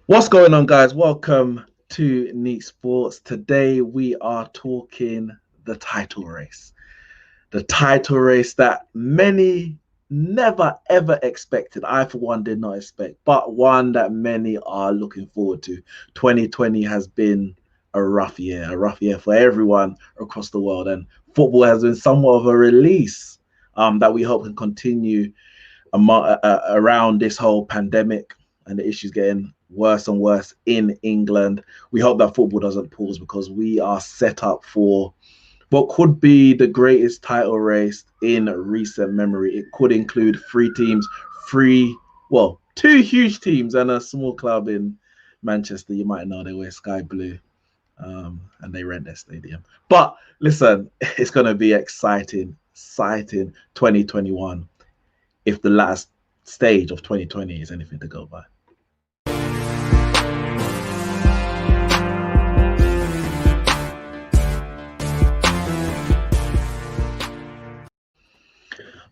What's going on, guys? Welcome to Neeks Sports. Today we are talking the title race. The title race that many never ever expected. I, for one, did not expect, but one that many are looking forward to. 2020 has been a rough year for everyone across the world, and football has been somewhat of a release that we hope can continue around this whole pandemic and the issues getting worse and worse in England. We hope that football doesn't pause because we are set up for what could be the greatest title race in recent memory. It could include three teams, two huge teams and a small club in Manchester. You might know they wear sky blue and they rent their stadium. But listen, it's going to be exciting 2021 if the last stage of 2020 is anything to go by.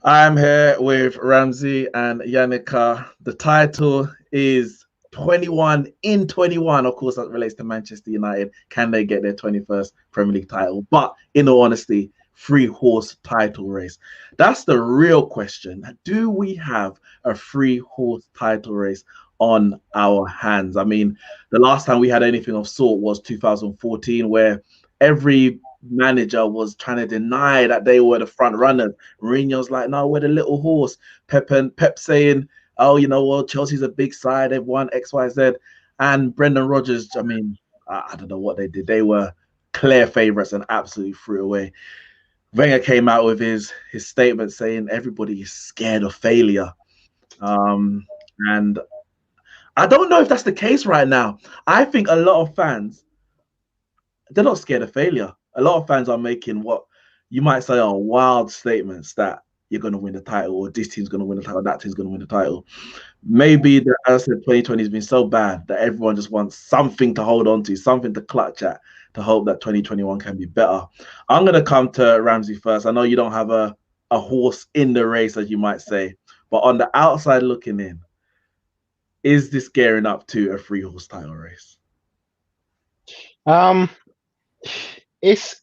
I'm here with Ramsey and Yannicka. The title is 21 in 21. Of course, that relates to Manchester United. Can they get their 21st Premier League title? But in all honesty, three-horse title race. That's the real question. Do we have a three-horse title race on our hands? I mean, the last time we had anything of sort was 2014, where every manager was trying to deny that they were the front runners. Mourinho's like, no, we're the little horse. Pep saying, oh, you know what, Chelsea's a big side, they've won X, Y, Z. And Brendan Rodgers, I mean, I don't know what they did. They were clear favourites and absolutely threw away. Wenger came out with his statement saying everybody is scared of failure. And I don't know if that's the case right now. I think a lot of fans, they're not scared of failure. A lot of fans are making what you might say are wild statements that you're going to win the title, or this team's going to win the title, that team's going to win the title. Maybe, as I said, 2020 has been so bad that everyone just wants something to hold on to, something to clutch at, to hope that 2021 can be better. I'm going to come to Ramsey first. I know you don't have a horse in the race, as you might say, but on the outside looking in, is this gearing up to a three-horse title race? It's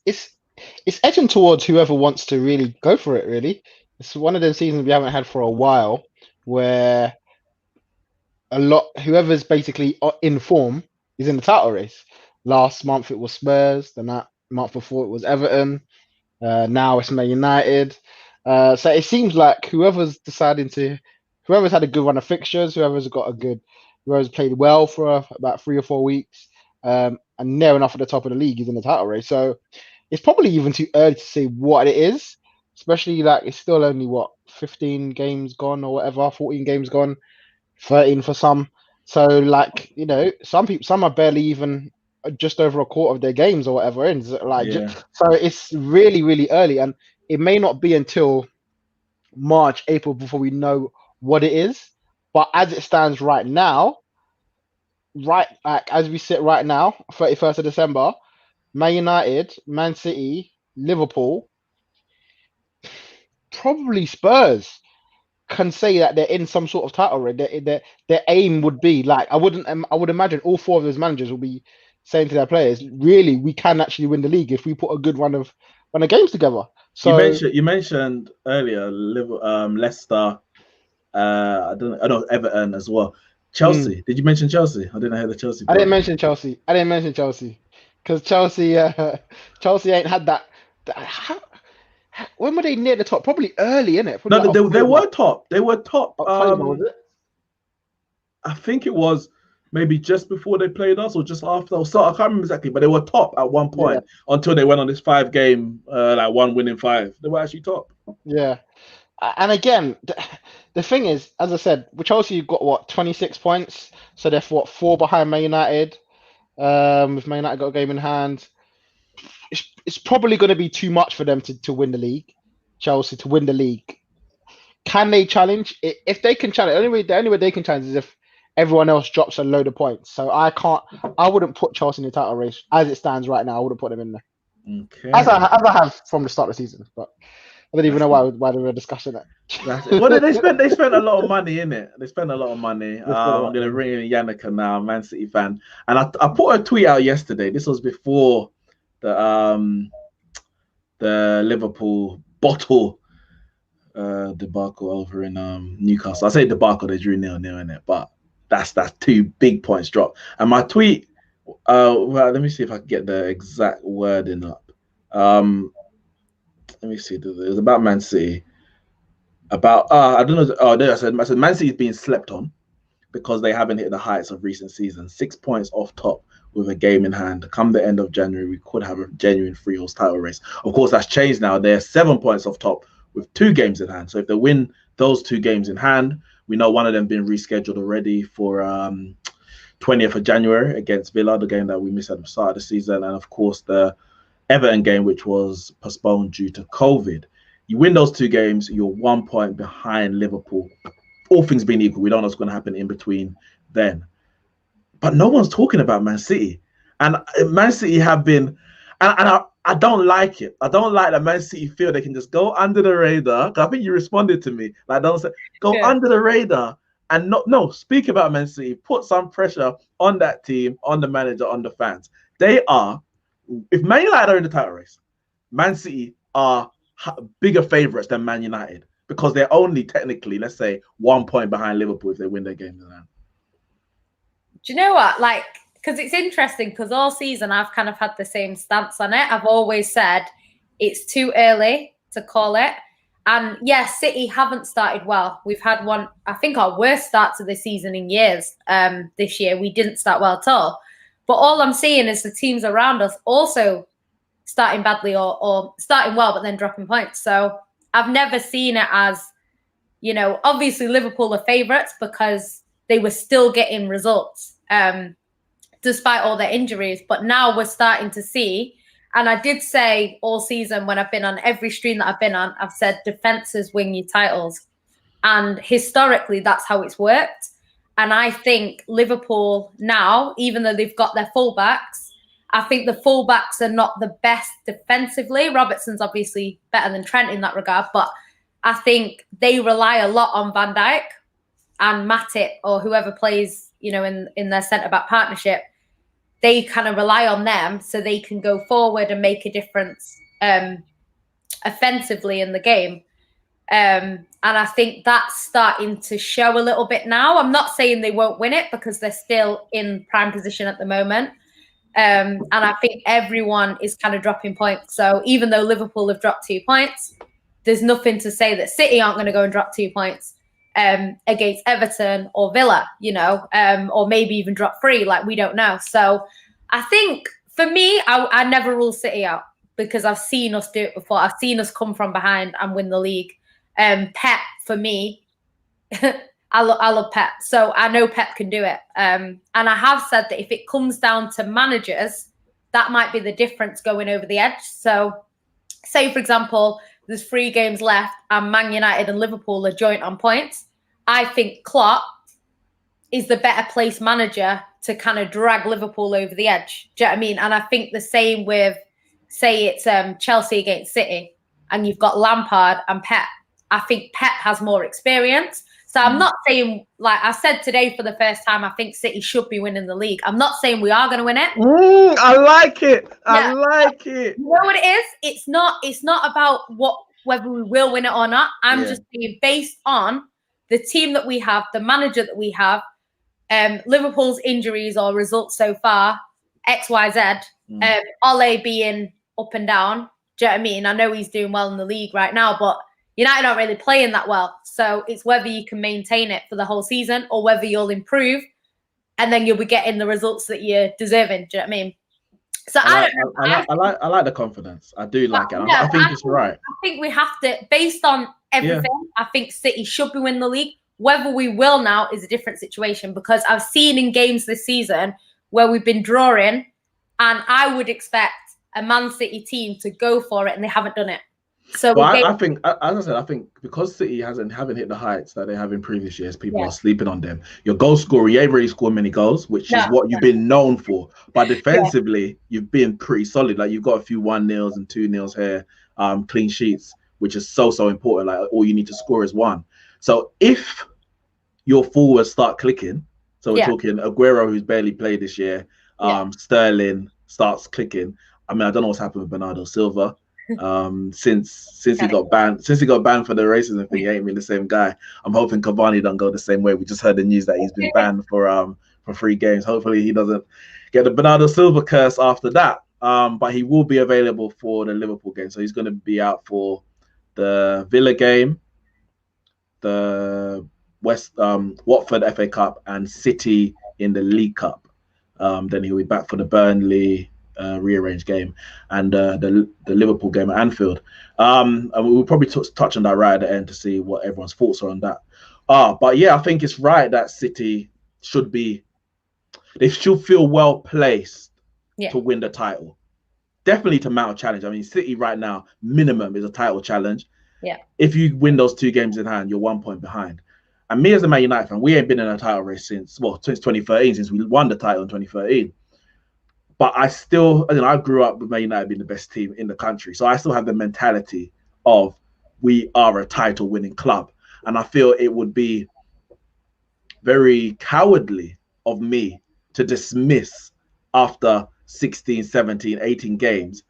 edging towards whoever wants to really go for it. Really, it's one of those seasons we haven't had for a while, where whoever's basically in form is in the title race. Last month it was Spurs, then that month before it was Everton. Now it's Man United. So it seems like whoever's had a good run of fixtures, whoever's played well for about 3 or 4 weeks, and near enough at the top of the league is in the title race. So it's probably even too early to say what it is, especially like it's still only 15 games gone or whatever, 14 games gone, 13 for some. So some are barely even just over a quarter of their games or whatever in. So it's really, really early, and it may not be until March, April before we know what it is. But as it stands right now, as we sit right now, 31st of December, Man United, Man City, Liverpool, probably Spurs can say that they're in some sort of title race. Their aim would be I would imagine all four of those managers will be saying to their players, really, we can actually win the league if we put a good run of games together. So you mentioned earlier Leicester. I know Everton as well. Chelsea. Did you mention Chelsea? I didn't hear the Chelsea part. I didn't mention Chelsea because Chelsea ain't had that. When were they near the top? Probably early, innit? No, they were top. They were top. October, was it? I think it was maybe just before they played us or just after. So I can't remember exactly, but they were top at one point until they went on this 5-game, one winning 5. They were actually top. Yeah. And again, the thing is, as I said, Chelsea got 26 points, so they're 4 behind Man United. With Man United got a game in hand, it's probably going to be too much for them to win the league. Chelsea to win the league. Can they challenge? If they can challenge, the only way they can challenge is if everyone else drops a load of points. So I wouldn't put Chelsea in the title race as it stands right now. I wouldn't put them in there. Okay. As I have from the start of the season, but. I don't even That's know it. why they were discussing it. That's it. Well, they spent a lot of money in it. They spent a lot of money. They spent a I'm lot of gonna money. ring in Yannicka now, Man City fan, and I put a tweet out yesterday. This was before the Liverpool bottle debacle over in Newcastle. I say debacle, they drew 0-0 in it, but that's 2 big points dropped. And my tweet, well, let me see if I can get the exact wording up. Let me see. It was about Man City. About I don't know. Oh, there I said Man City's being slept on because they haven't hit the heights of recent seasons. 6 points off top with a game in hand. Come the end of January, we could have a genuine three-horse title race. Of course, that's changed now. They're 7 points off top with 2 games in hand. So if they win those 2 games in hand, we know one of them being rescheduled already for 20th of January against Villa, the game that we missed at the start of the season, and of course the Everton game, which was postponed due to COVID. You win those 2 games, you're 1 point behind Liverpool. All things being equal, we don't know what's going to happen in between then. But no one's talking about Man City. And Man City have been, I don't like it. I don't like that Man City feel they can just go under the radar. I think you responded to me. Like, don't say, go under the radar and speak about Man City. Put some pressure on that team, on the manager, on the fans. They are, if Man United are in the title race, Man City are bigger favourites than Man United because they're only technically, let's say, 1 point behind Liverpool if they win their games. Do you know what? Like, because it's interesting because all season I've kind of had the same stance on it. I've always said it's too early to call it. And yes, City haven't started well. We've had one, I think, our worst start to the season in years this year. We didn't start well at all. But all I'm seeing is the teams around us also starting badly or starting well, but then dropping points. So I've never seen it as, you know, obviously Liverpool are favourites because they were still getting results despite all their injuries. But now we're starting to see, and I did say all season when I've been on every stream that I've been on, I've said defences win you titles. And historically, that's how it's worked. And I think Liverpool now, even though they've got their fullbacks, I think the fullbacks are not the best defensively. Robertson's obviously better than Trent in that regard, but I think they rely a lot on Van Dijk and Matip or whoever plays, you know, in their centre-back partnership. They kind of rely on them so they can go forward and make a difference offensively in the game. And I think that's starting to show a little bit now. I'm not saying they won't win it because they're still in prime position at the moment. And I think everyone is kind of dropping points. So even though Liverpool have dropped 2 points, there's nothing to say that City aren't going to go and drop 2 points against Everton or Villa, you know, or maybe even drop 3, like we don't know. So I think for me, I never rule City out because I've seen us do it before. I've seen us come from behind and win the league. Pep, for me, I love Pep. So I know Pep can do it. And I have said that if it comes down to managers, that might be the difference going over the edge. So say, for example, there's 3 games left and Man United and Liverpool are joint on points. I think Klopp is the better placed manager to kind of drag Liverpool over the edge. Do you know what I mean? And I think the same with, say it's Chelsea against City and you've got Lampard and Pep. I think Pep has more experience. So I'm not saying, like I said today for the first time, I think City should be winning the league. I'm not saying we are going to win it. I like it. I like it. You know what it is? It's not about whether we will win it or not. I'm just saying based on the team that we have, the manager that we have, Liverpool's injuries or results so far, XYZ, Ole being up and down. Do you know what I mean? I know he's doing well in the league right now, but United aren't really playing that well. So it's whether you can maintain it for the whole season or whether you'll improve and then you'll be getting the results that you're deserving. Do you know what I mean? So I don't know. I like the confidence. I do like it. I think it's right. I think we have to, based on everything, I think City should be winning the league. Whether we will now is a different situation because I've seen in games this season where we've been drawing and I would expect a Man City team to go for it and they haven't done it. So I think, as I said, I think because City haven't hit the heights that they have in previous years, people are sleeping on them. Your goal scorer, you ain't really scored many goals, which is what you've been known for. But defensively, you've been pretty solid. Like you've got a few 1-0s and 2-0s here, clean sheets, which is so important. Like all you need to score is one. So if your forwards start clicking, so we're talking Aguero, who's barely played this year, Sterling starts clicking. I mean, I don't know what's happened with Bernardo Silva. Since he got banned for the racism thing, he ain't been the same guy. I'm hoping Cavani don't go the same way. We just heard the news that he's been banned for 3 games. Hopefully he doesn't get the Bernardo Silva curse after that. But he will be available for the Liverpool game. So he's going to be out for the Villa game, the Watford FA Cup, and City in the League Cup. Then he'll be back for the Burnley rearranged game and the Liverpool game at Anfield. And we'll probably touch on that right at the end to see what everyone's thoughts are on that. But yeah, I think it's right that City should feel well placed to win the title. Definitely to mount a challenge. I mean, City right now, minimum is a title challenge. Yeah. If you win those 2 games in hand, you're 1 point behind. And me as a Man United fan, we ain't been in a title race since 2013, since we won the title in 2013. But I grew up with Man United being the best team in the country. So I still have the mentality of we are a title winning club. And I feel it would be very cowardly of me to dismiss after 16, 17, 18 games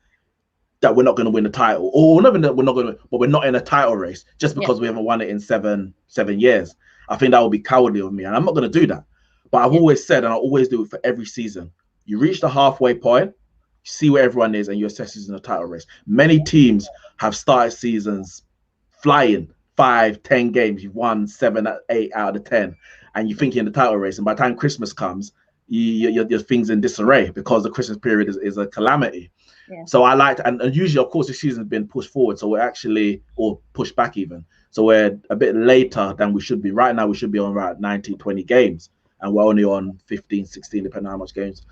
that we're not going to win the title, or not that we're not going to, but we're not in a title race just because we haven't won it in seven years. I think that would be cowardly of me, and I'm not going to do that. But I've always said, and I always do it for every season, you reach the halfway point, you see where everyone is, and you assess who's in a title race. Many teams have started seasons flying 5, 10 games, you've won 7, 8 out of 10, and you think you're in the title race, and by the time Christmas comes, your things in disarray because the Christmas period is a calamity. Yeah. So I like, and usually, of course, the season's been pushed forward, so we're actually, or pushed back even. So we're a bit later than we should be. Right now, we should be on about 19, 20 games, and we're only on 15, 16, depending on how much games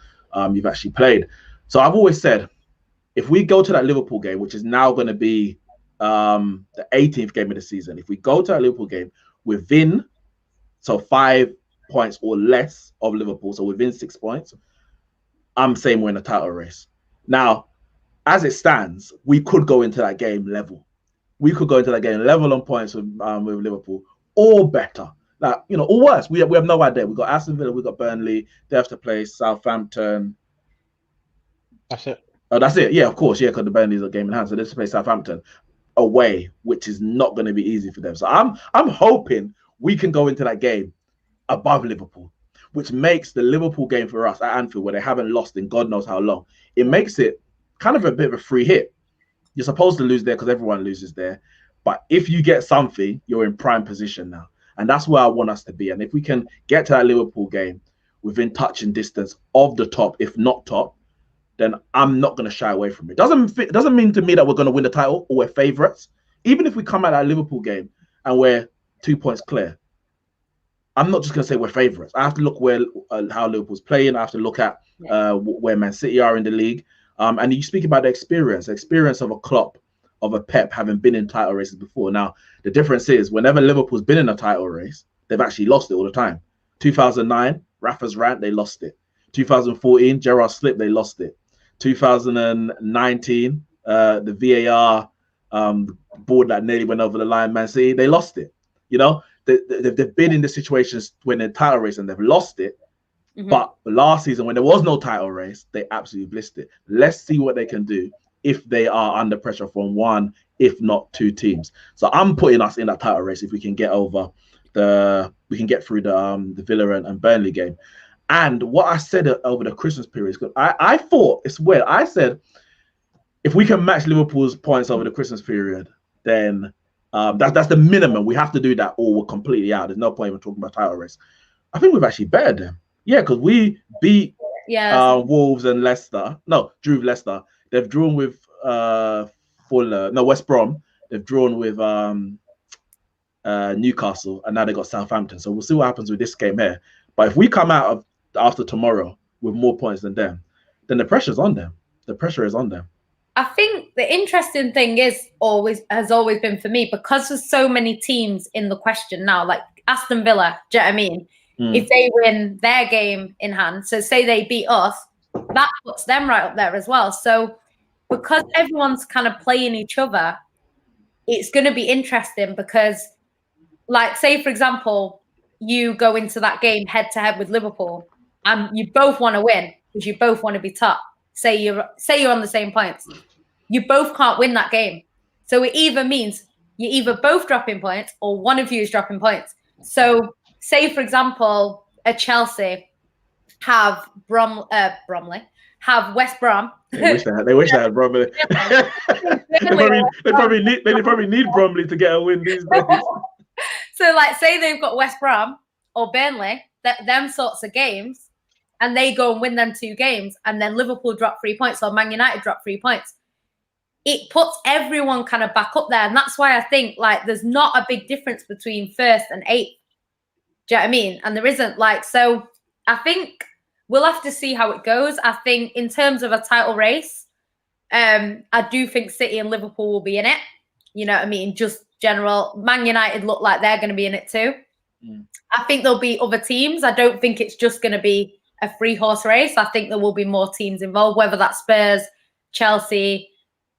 you've actually played. So I've always said, if we go to that Liverpool game, which is now going to be the 18th game of the season, if we go to that Liverpool game within, so 5 points or less of Liverpool, so within 6 points, I'm saying we're in a title race. Now, as it stands, we could go into that game level. We could go into that game level on points with Liverpool, or better. Like, or worse. We have no idea. We've got Aston Villa, we've got Burnley, they have to play Southampton. That's it. Oh, that's it. Yeah, of course. Yeah, because the Burnley's a game in hand. So they have to play Southampton away, which is not going to be easy for them. So I'm hoping we can go into that game above Liverpool, which makes the Liverpool game for us at Anfield, where they haven't lost in God knows how long, it makes it kind of a bit of a free hit. You're supposed to lose there because everyone loses there. But if you get something, you're in prime position now. And that's where I want us to be. And if we can get to that Liverpool game within touching distance of the top, if not top, then I'm not going to shy away from it. Doesn't mean to me that we're going to win the title or we're favourites. Even if we come out of that Liverpool game and we're 2 points clear, I'm not just going to say we're favourites. I have to look how Liverpool's playing. I have to look at where Man City are in the league. And you speak about the experience of a Klopp, of a Pep, having been in title races before. Now, the difference is whenever Liverpool's been in a title race, they've actually lost it all the time. 2009, Rafa's rant, they lost it. 2014, Gerrard slipped, they lost it. 2019, the VAR board that nearly went over the line, Man City, they lost it. They've been in the situations when they're title race and they've lost it. Mm-hmm. But last season, when there was no title race, they absolutely blissed it. Let's see what they can do if they are under pressure from 1, if not 2 teams. So I'm putting us in that title race if we can get through the Villa and Burnley game. And what I said over the Christmas period, I thought, it's weird. I said, if we can match Liverpool's points over the Christmas period, then that's the minimum. We have to do that or we're completely out. There's no point even talking about title race. I think we've actually bettered them. Yeah, because we beat Wolves and Leicester. No, drew with Leicester. They've drawn with West Brom. They've drawn with Newcastle, and now they got Southampton. So we'll see what happens with this game here. But if we come out after tomorrow with more points than them, then the pressure's on them. The pressure is on them. I think the interesting thing has always been for me, because there's so many teams in the question now, like Aston Villa, do you know what I mean? If they win their game in hand, so say they beat us, that puts them right up there as well. So because everyone's kind of playing each other, it's going to be interesting because, like, say, for example, you go into that game head-to-head with Liverpool and you both want to win because you both want to be top. Say you're on the same points. You both can't win that game. So it either means you're either both dropping points or one of you is dropping points. So say, for example, a Chelsea have Bromley, have West Brom. They wish they had Bromley. they probably need Bromley to get a win these days. So, like, say they've got West Brom or Burnley, them sorts of games, and they go and win them 2 games, and then Liverpool drop 3 points or Man United drop 3 points. It puts everyone kind of back up there, and that's why I think, like, there's not a big difference between 1st and 8th. Do you know what I mean? And there isn't, like, so I think we'll have to see how it goes. I think in terms of a title race, I do think City and Liverpool will be in it. You know what I mean? Just general. Man United look like they're going to be in it too. I think there'll be other teams. I don't think it's just going to be a 3-horse race. I think there will be more teams involved, whether that's Spurs, Chelsea,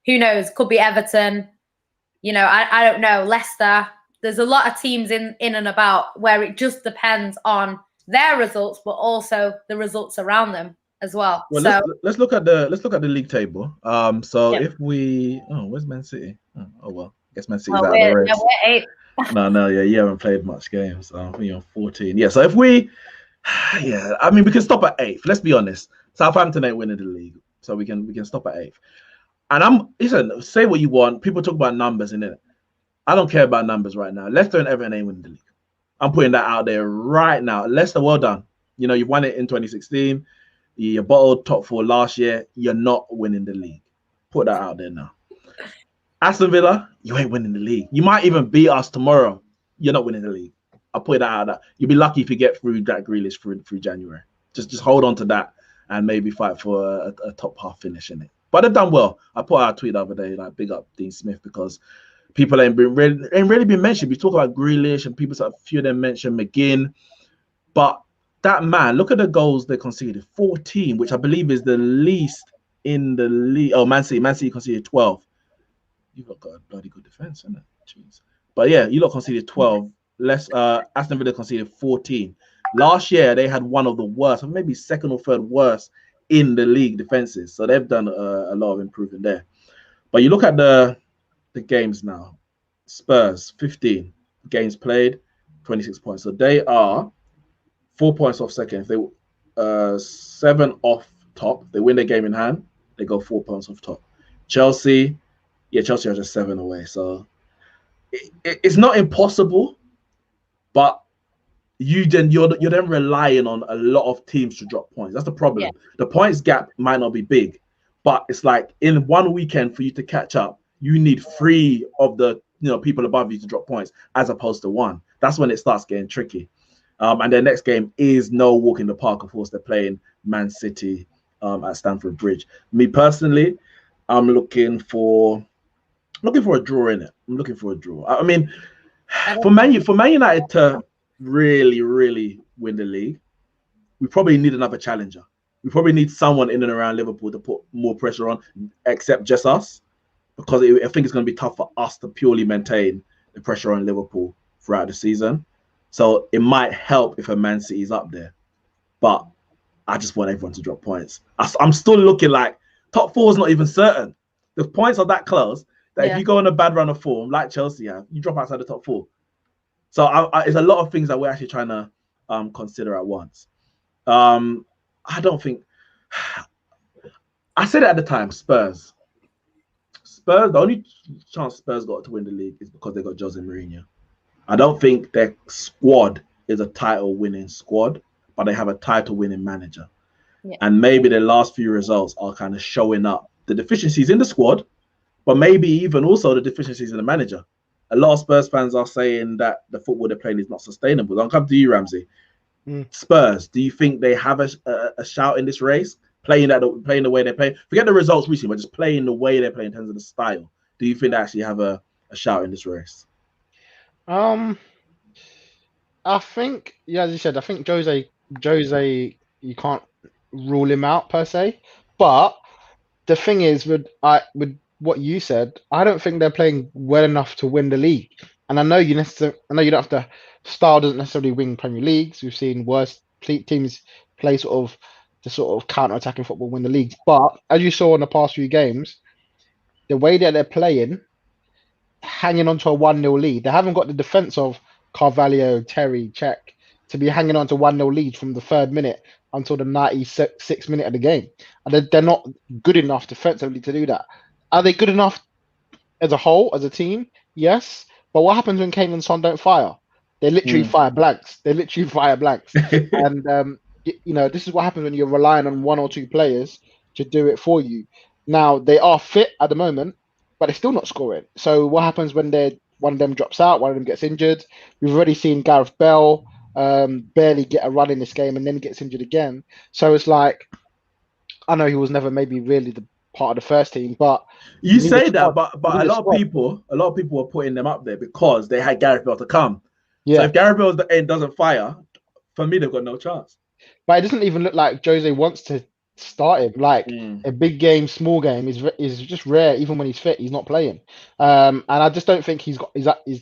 who knows? Could be Everton. You know, I don't know. Leicester. There's a lot of teams in and about where it just depends on their results, but also the results around them as well. Well, so let's look at the league table. If we where's Man City? Oh well, I guess Man City's out of the race. We're 8th. You haven't played much games. You're 14. Yeah, so if we I mean we can stop at 8th. Let's be honest. Southampton ain't winning the league. So we can stop at 8th. And listen, say what you want. People talk about numbers in it. I don't care about numbers right now. Leicester and Everton ain't winning the league. I'm putting that out there right now. Leicester, well done. You know, you won it in 2016. You bottled top 4 last year. You're not winning the league. Put that out there now. Aston Villa, you ain't winning the league. You might even beat us tomorrow. You're not winning the league. I'll put that out there. You'll be lucky if you get through Jack Grealish through January. Just hold on to that and maybe fight for a top half finish in it. But they've done well. I put out a tweet the other day, like, big up Dean Smith, because people ain't really been mentioned. We talk about Grealish and people, a few of them mentioned McGinn. But that man, look at the goals they conceded. 14, which I believe is the least in the league. Oh, Man City conceded 12. You've got a bloody good defense, isn't it? Jeez. But yeah, you lot conceded 12. Aston Villa conceded 14. Last year, they had one of the worst, or maybe second or third worst in the league defenses. So they've done a lot of improvement there. But you look at the games now. Spurs, 15 games played, 26 points. So they are 4 points off second. If they 7 off top, they win their game in hand, they go 4 points off top. Chelsea are just 7 away. So it's not impossible, but you're then relying on a lot of teams to drop points. That's the problem. Yeah. The points gap might not be big, but it's like in one weekend for you to catch up, you need 3 of the people above you to drop points as opposed to 1. That's when it starts getting tricky. And their next game is no walk in the park. Of course, they're playing Man City at Stamford Bridge. Me personally, I'm looking for a draw in it. I'm looking for a draw. I mean, for Man United to really, really win the league, we probably need another challenger. We probably need someone in and around Liverpool to put more pressure on, except just us, because I think it's going to be tough for us to purely maintain the pressure on Liverpool throughout the season. So it might help if a Man City is up there, but I just want everyone to drop points. I'm still looking like top 4 is not even certain. The points are that close that if you go on a bad run of form like Chelsea have, you drop outside the top 4. So it's a lot of things that we're actually trying to consider at once. I don't think. I said it at the time. Spurs. The only chance Spurs got to win the league is because they got Jose Mourinho. I don't think their squad is a title-winning squad, but they have a title-winning manager. Yeah. And maybe their last few results are kind of showing up the deficiencies in the squad, but maybe even also the deficiencies in the manager. A lot of Spurs fans are saying that the football they're playing is not sustainable. I'll come to you, Ramsey. Spurs, do you think they have a shout in this race? Playing the way they play? Forget the results recently, but just playing the way they play in terms of the style. Do you think they actually have a shout in this race? I think, as you said, I think Jose, you can't rule him out per se. But the thing is, with what you said, I don't think they're playing well enough to win the league. And I know you don't have to. Style doesn't necessarily win Premier Leagues. We've seen worse teams play sort of counter-attacking football, win the leagues. But as you saw in the past few games, the way that they're playing, hanging on to a 1-0 lead, they haven't got the defense of Carvalho, Terry, Cech to be hanging on to 1-0 lead from the 3rd minute until the 96th minute of the game. And they're not good enough defensively to do that. Are they good enough as a whole, as a team? Yes. But what happens when Kane and Son don't fire? They literally fire blanks. And, this is what happens when you're relying on 1 or 2 players to do it for you. Now, they are fit at the moment, but they're still not scoring. So what happens when one of them drops out, one of them gets injured? We've already seen Gareth Bell barely get a run in this game and then gets injured again. So it's like, I know he was never maybe really the part of the first team, but you say that, but a lot of people were putting them up there because they had Gareth Bell to come. Yeah. So if Gareth Bell doesn't fire, for me they've got no chance. But it doesn't even look like Jose wants to start him. Like a big game, small game is just rare. Even when he's fit, he's not playing. And I just don't think he's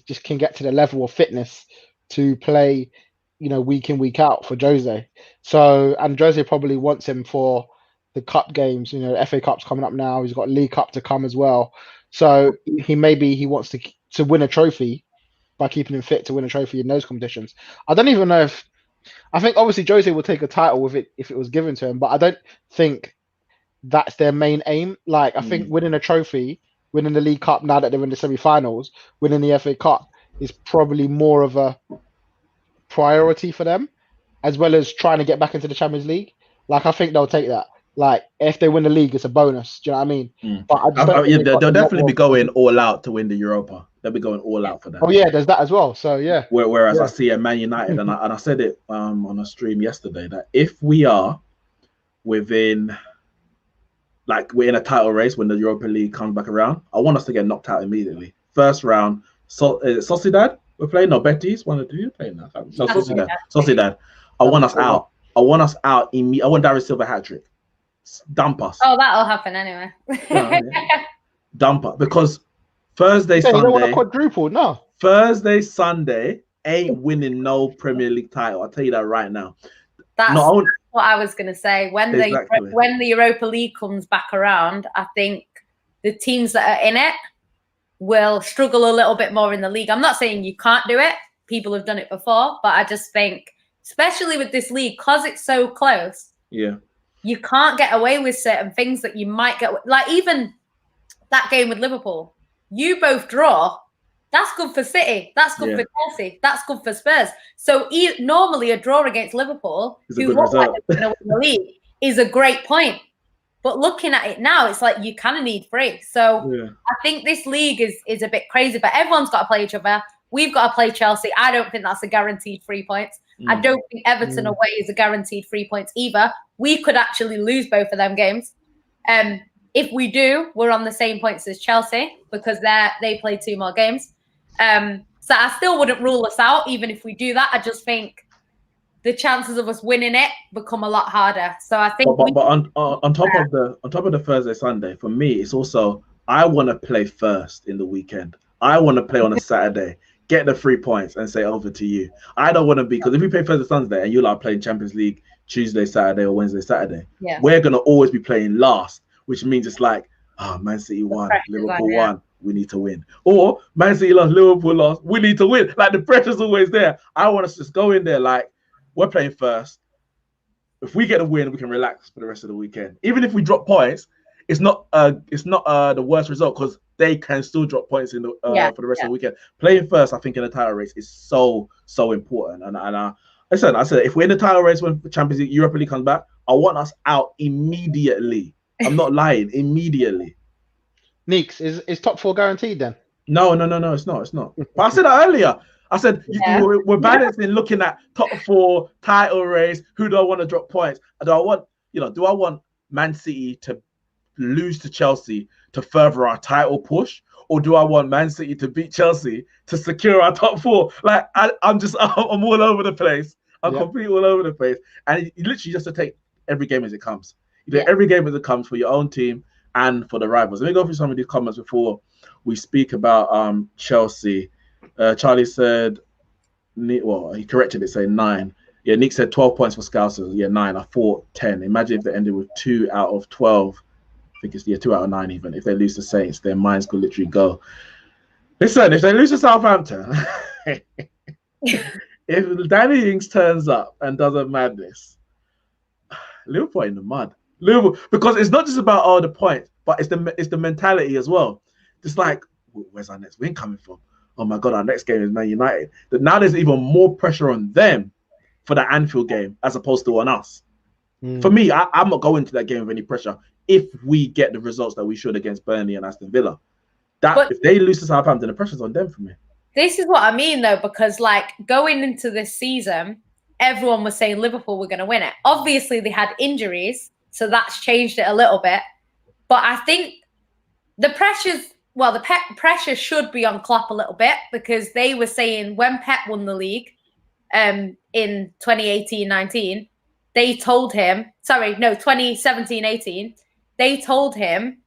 just can get to the level of fitness to play, week in, week out for Jose. So, and Jose probably wants him for the cup games. FA Cup's coming up now. He's got League Cup to come as well. So he wants to win a trophy by keeping him fit to win a trophy in those competitions. I don't even know if. I think obviously Jose will take a title with it if it was given to him, but I don't think that's their main aim. Like I think winning a trophy, winning the League Cup now that they're in the semi-finals, winning the FA Cup is probably more of a priority for them, as well as trying to get back into the Champions League. Like I think they'll take that. Like if they win the league, it's a bonus. Do you know what I mean? But they'll definitely be going all out to win the Europa. They'll be going all out for that. Oh yeah, there's that as well. So yeah. Whereas I see at Man United, and I said it on a stream yesterday, that if we are within, like we're in a title race when the Europa League comes back around, I want us to get knocked out immediately. First round, Sociedad we're playing. No, Betis. One of the two playing now. No, Sociedad. I want us out. I want us out. I want David Silva hat trick. Dump us. Oh, that'll happen anyway. Dump us because Thursday, Sunday. You don't want a quadruple, no. Thursday, Sunday ain't winning no Premier League title. I'll tell you that right now. That's what I was gonna say. When the Europa League comes back around, I think the teams that are in it will struggle a little bit more in the league. I'm not saying you can't do it. People have done it before, but I just think, especially with this league, because it's so close. Yeah. You can't get away with certain things that you might get, like even that game with Liverpool. You both draw. That's good for City. That's good for Chelsea. That's good for Spurs. So normally a draw against Liverpool, who look like they're going to win the league, is a great point. But looking at it now, it's like you kind of need 3. So I think this league is a bit crazy, but everyone's got to play each other. We've got to play Chelsea. I don't think that's a guaranteed 3 points. I don't think Everton away is a guaranteed 3 points either. We could actually lose both of them games. If we do, we're on the same points as Chelsea because they play 2 more games. So I still wouldn't rule us out, even if we do that. I just think the chances of us winning it become a lot harder. So I think. But on top of the Thursday, Sunday, for me, it's also I want to play first in the weekend. I want to play on a Saturday, get the 3 points, and say over to you. I don't want to be, because if we play Thursday, Sunday, and you are playing Champions League Tuesday, Saturday, or Wednesday, Saturday, we're gonna always be playing last, which means it's like, Man City won, Liverpool won, we need to win. Or Man City lost, Liverpool lost, we need to win. Like the pressure's always there. I want us to just go in there like we're playing first. If we get a win, we can relax for the rest of the weekend. Even if we drop points, it's not the worst result because they can still drop points in the for the rest of the weekend. Playing first, I think, in the title race is so important. And I said if we're in the title race when Champions League, Europa League comes back, I want us out immediately. I'm not lying, immediately. Neeks, is top 4 guaranteed then? No, it's not. But I said that earlier. I said we're balancing, looking at top 4 title race. Who do I want to drop points? Do I want Man City to lose to Chelsea to further our title push, or do I want Man City to beat Chelsea to secure our top 4? Like I'm all over the place. I'm completely all over the place, and you literally just to take every game as it comes. You do every game as it comes for your own team. and for the rivals. Let me go through some of these comments before we speak about Chelsea. Charlie said, well, he corrected it, saying 9. Yeah, Nick said 12 points for Scousers. Yeah, 9. I thought 10. Imagine if they ended with 2 out of 12. I think it's 2 out of 9 even. If they lose to Saints, their minds could literally go. Listen, if they lose to Southampton, if Danny Ings turns up and does a madness, Liverpool in the mud. Liverpool, because it's not just about all the points, but it's the mentality as well. Just like, where's our next win coming from? Oh my God, our next game is Man United. Now there's even more pressure on them for the Anfield game as opposed to on us. For me, I'm not going to that game with any pressure if we get the results that we should against Burnley and Aston Villa. If they lose to Southampton, the pressure's on them for me. This is what I mean, though, because like going into this season, everyone was saying Liverpool were going to win it. Obviously, they had injuries, so that's changed it a little bit. But I think the pressure should be on Klopp a little bit, because they were saying when Pep won the league in 2018-19, they told him, 2017-18, they told him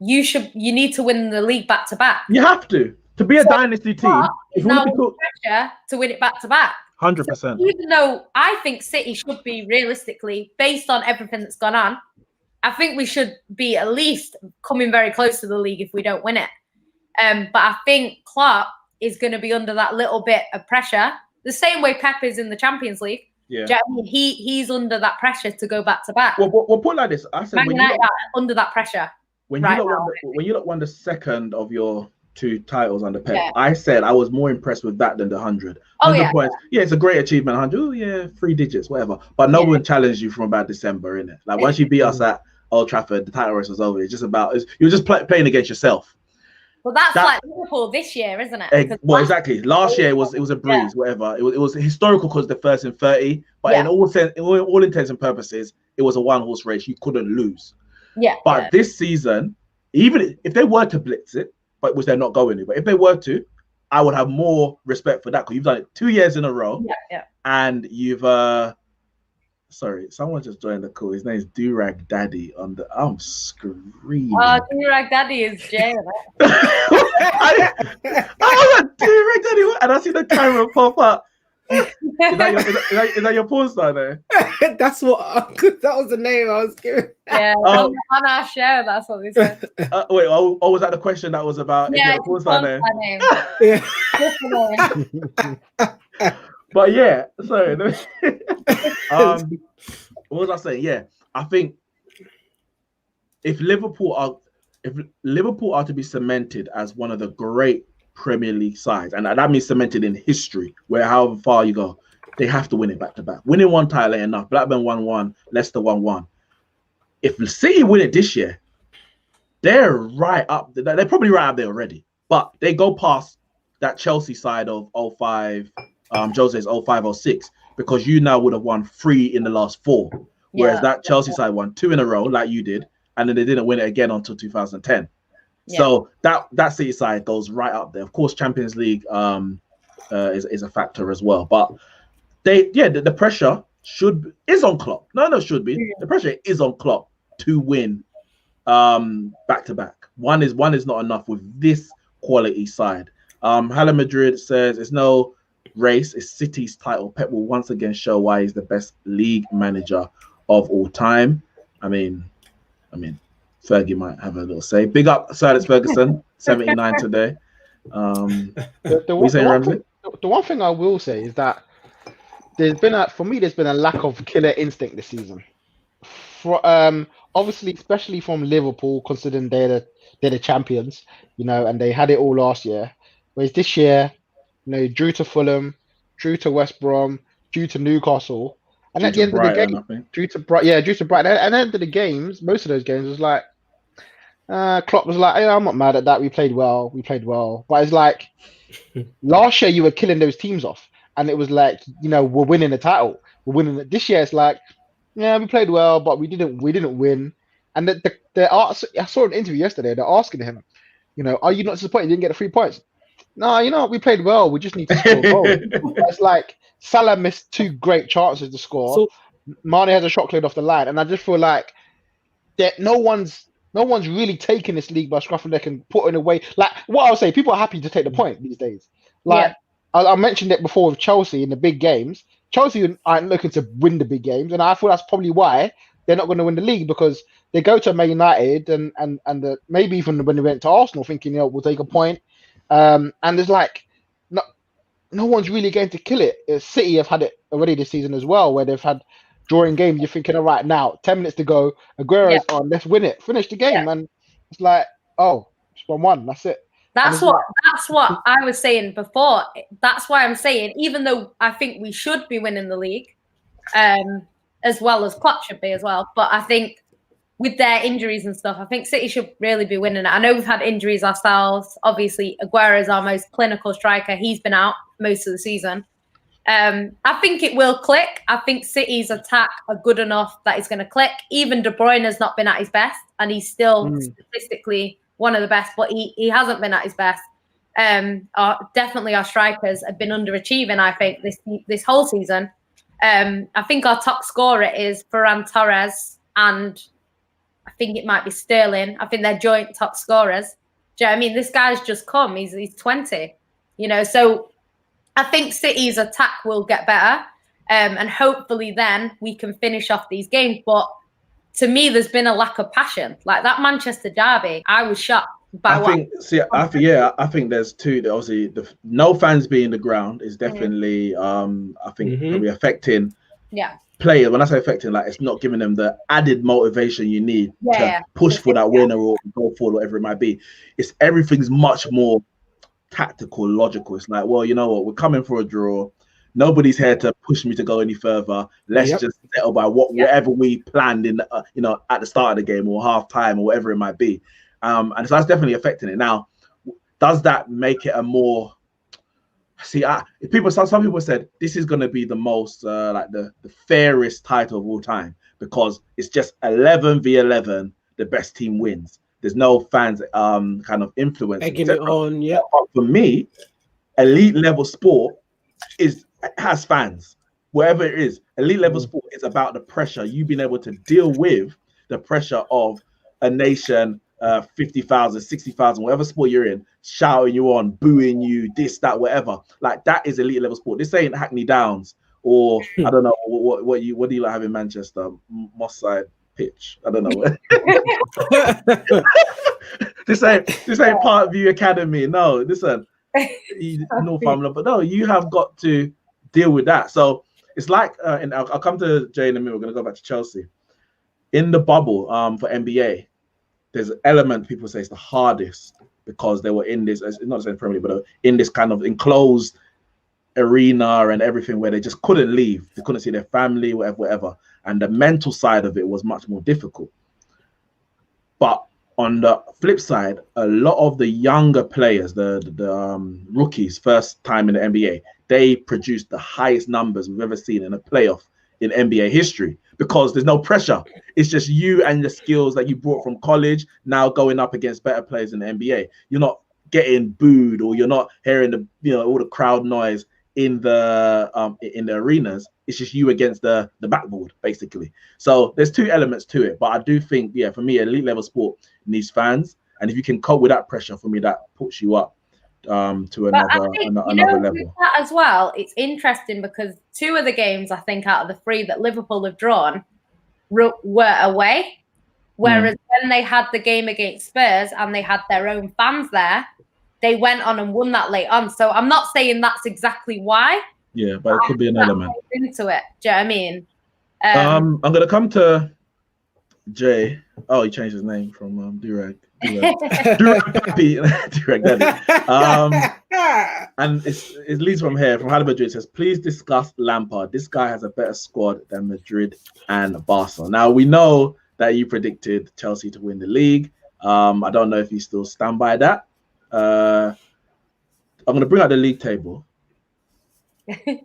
you need to win the league back to back. You have to be a dynasty team. If you want to be pressure to win it back to back. 100%. So even though I think City should be realistically, based on everything that's gone on, I think we should be at least coming very close to the league if we don't win it. But I think Klopp is going to be under that little bit of pressure, the same way Pep is in the Champions League. Yeah, do you know what I mean? He's under that pressure to go back to back. Well, put it like this. I said under that pressure. When you won the second of your 2 titles under Pep, I said I was more impressed with that than the 100. 100 points. Yeah, it's a great achievement. 100. Oh yeah, 3 digits, whatever. But no one challenged you from about December, innit? Like once you beat us at Old Trafford, the title race was over. It's just about you're just playing against yourself. Well, that's like Liverpool this year, isn't it? Exactly. Last year it was a breeze, whatever. It was historical because the first in 30, but in all intents and purposes, it was a 1-horse race. You couldn't lose. Yeah. But this season, even if they were to blitz it, but which they're not going to, but if they were to, I would have more respect for that, because you've done it 2 years in a row. Yeah. And you've sorry, someone just joined the call. His name is Durag Daddy on the. I'm screaming. Oh, Durag Daddy is Jay. I was like, Durag Daddy, and I see the camera pop up. Is that your porn star there? That was the name I was giving. Yeah, on our show, that's what we said. Wait, was that the question that was about? Yeah, porn star name. Yeah. But yeah, sorry. What was I saying? Yeah, I think if Liverpool are to be cemented as one of the great Premier League sides, and that means cemented in history, where however far you go, they have to win it back to back. Winning one title ain't enough. Blackburn 1-1, Leicester 1-1. If City win it this year, they're right up. They're probably right up there already, but they go past that Chelsea side of 05. Jose's 05-06, because you now would have won 3 in the last 4, whereas that Chelsea side won 2 in a row like you did, and then they didn't win it again until 2010. So that City side goes right up there. Of course, Champions League is a factor as well, but the pressure is on Klopp. Should be. The pressure is on Klopp to win back to back. One is not enough with this quality side. Hala Madrid says it's no race, is City's title. Pep will once again show why he's the best league manager of all time. I mean, Fergie might have a little say. Big up Sir Alex Ferguson, 79 today. The one thing I will say is that there's been a lack of killer instinct this season. Obviously, especially from Liverpool, considering they're the champions, and they had it all last year. Whereas this year, drew to Fulham, drew to West Brom, drew to Newcastle, and at the end of the game, drew to Brighton. And at the end of the games, most of those games was like, Klopp was like, I'm not mad at that. We played well. But it's like last year you were killing those teams off, and it was like, we're winning the title. We're winning it. This year it's like, we played well, but we didn't win. And I saw an interview yesterday. They're asking him, are you not disappointed you didn't get the 3 points? No, we played well. We just need to score goals. It's like Salah missed 2 great chances to score. Mane has a shot cleared off the line, and I just feel like that no one's no one's really taking this league by scruff of neck and putting away. Like what I would say, people are happy to take the point these days. Like I mentioned it before with Chelsea in the big games. Chelsea aren't looking to win the big games, and I feel that's probably why they're not going to win the league, because they go to Man United and maybe even when they went to Arsenal, thinking we'll take a point, and there's like no one's really going to kill it. City have had it already this season as well, where they've had drawing games. You're thinking, all right, now 10 minutes to go, Aguero's on, let's win it, finish the game, and it's like, oh, it's 1-1, that's it. That's what I was saying before. That's why I'm saying, even though I think we should be winning the league, as well as Klopp should be as well, but I think with their injuries and stuff, I think City should really be winning it. I know we've had injuries ourselves. Obviously, Aguero is our most clinical striker. He's been out most of the season. I think it will click. I think City's attack are good enough that it's going to click. Even De Bruyne has not been at his best, and he's still statistically one of the best, but he hasn't been at his best. Definitely our strikers have been underachieving, I think, this whole season. I think our top scorer is Ferran Torres, and I think it might be Sterling. I think they're joint top scorers. Do you know what I mean? This guy's just come. He's 20, so I think City's attack will get better, and hopefully then we can finish off these games. But to me, there's been a lack of passion. Like that Manchester derby, I was shocked by I think there's two. Obviously, no fans being the ground is definitely, I think, probably affecting players. When I say affecting, like it's not giving them the added motivation you need to push for that winner or go forward, whatever it might be. It's everything's much more tactical, logical. It's like, well, you know what, we're coming for a draw. Nobody's here to push me to go any further. Let's just settle by whatever we planned in, at the start of the game or half time or whatever it might be. And so that's definitely affecting it. Now, does that make it a more? See, some people said this is going to be the most like the fairest title of all time because it's just 11v11. The best team wins. There's no fans kind of influence. Egging it on, yeah. But for me, elite level sport has fans. Wherever it is, elite level sport is about the pressure. You've been able to deal with the pressure of a nation, 50,000, 60,000, whatever sport you're in, shouting you on, booing you, this, that, whatever. Like that is elite level sport. This ain't Hackney Downs or I don't know what do you like have in Manchester, Moss Side pitch. I don't know. This ain't Parkview Academy. No, listen, Northumberland. But no, you have got to deal with that. So it's like, and I'll come to Jay in a minute. We're gonna go back to Chelsea. In the bubble, for NBA, there's an element people say it's the hardest because they were in this, not saying Premier League, but in this kind of enclosed arena and everything where they just couldn't leave. They couldn't see their family, whatever. And the mental side of it was much more difficult. But on the flip side, a lot of the younger players, the rookies, first time in the NBA, they produced the highest numbers we've ever seen in a playoff in NBA history because there's no pressure. It's just you and the skills that you brought from college now going up against better players in the NBA. You're not getting booed or you're not hearing all the crowd noise in the arenas. It's just you against the backboard, basically. So there's two elements to it. But I do think, for me, elite level sport needs fans. And if you can cope with that pressure, for me, that puts you up to another level. With that as well, it's interesting because two of the games, I think, out of the three that Liverpool have drawn were away. Whereas when they had the game against Spurs and they had their own fans there, they went on and won that late on. So I'm not saying that's exactly why. Yeah, but it could be an element into it. Do you know what I mean? I'm gonna come to Jay. Oh, he changed his name from Durag. Durag Daddy. And it leads from here, from Halle Madrid. It says, please discuss Lampard. This guy has a better squad than Madrid and Barca. Now we know that you predicted Chelsea to win the league. I don't know if you still stand by that. I'm going to bring out the league table.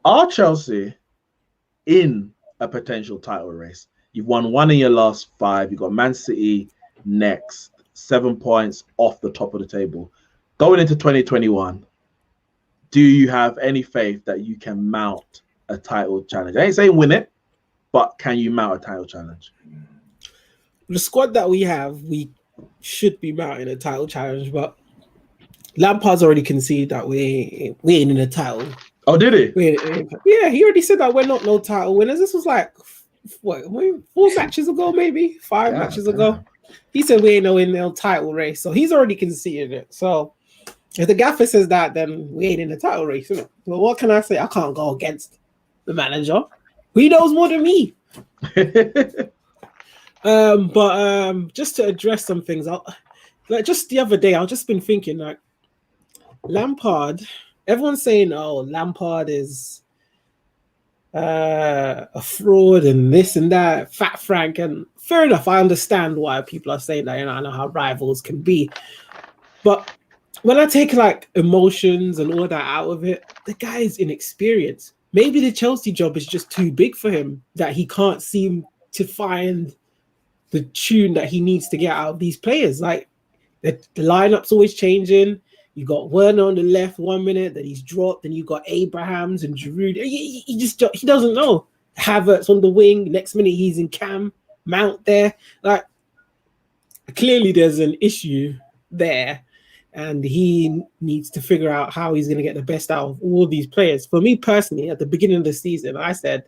Are Chelsea in a potential title race? You've won one in your last 5. You've got Man City next, 7 points off the top of the table. Going into 2021, do you have any faith that you can mount a title challenge? I ain't saying win it, but can you mount a title challenge? The squad that we have, we should be mounting a title challenge, but Lampard's already conceded that we ain't in a title. Oh, did he? Yeah, he already said that we're not no title winners. This was like what 4 matches ago, maybe 5 matches ago. He said we ain't in no title race, so he's already conceded it. So if the gaffer says that, then we ain't in the title race, isn't it? Well, what can I say? I can't go against the manager. He knows more than me. But just to address some things, like just the other day, I've just been thinking like Lampard. Everyone's saying, "Oh, Lampard is a fraud and this and that, Fat Frank." And fair enough, I understand why people are saying that. I know how rivals can be, but when I take like emotions and all that out of it, the guy is inexperienced. Maybe the Chelsea job is just too big for him, that he can't seem to find the tune that he needs to get out of these players. Like the lineup's always changing. You got Werner on the left 1 minute, then he's dropped, then you got Abrahams and Giroud. He doesn't know. Havertz on the wing, next minute he's in Cam, Mount there. Like clearly there's an issue there, and he needs to figure out how he's going to get the best out of all these players. For me personally, at the beginning of the season, I said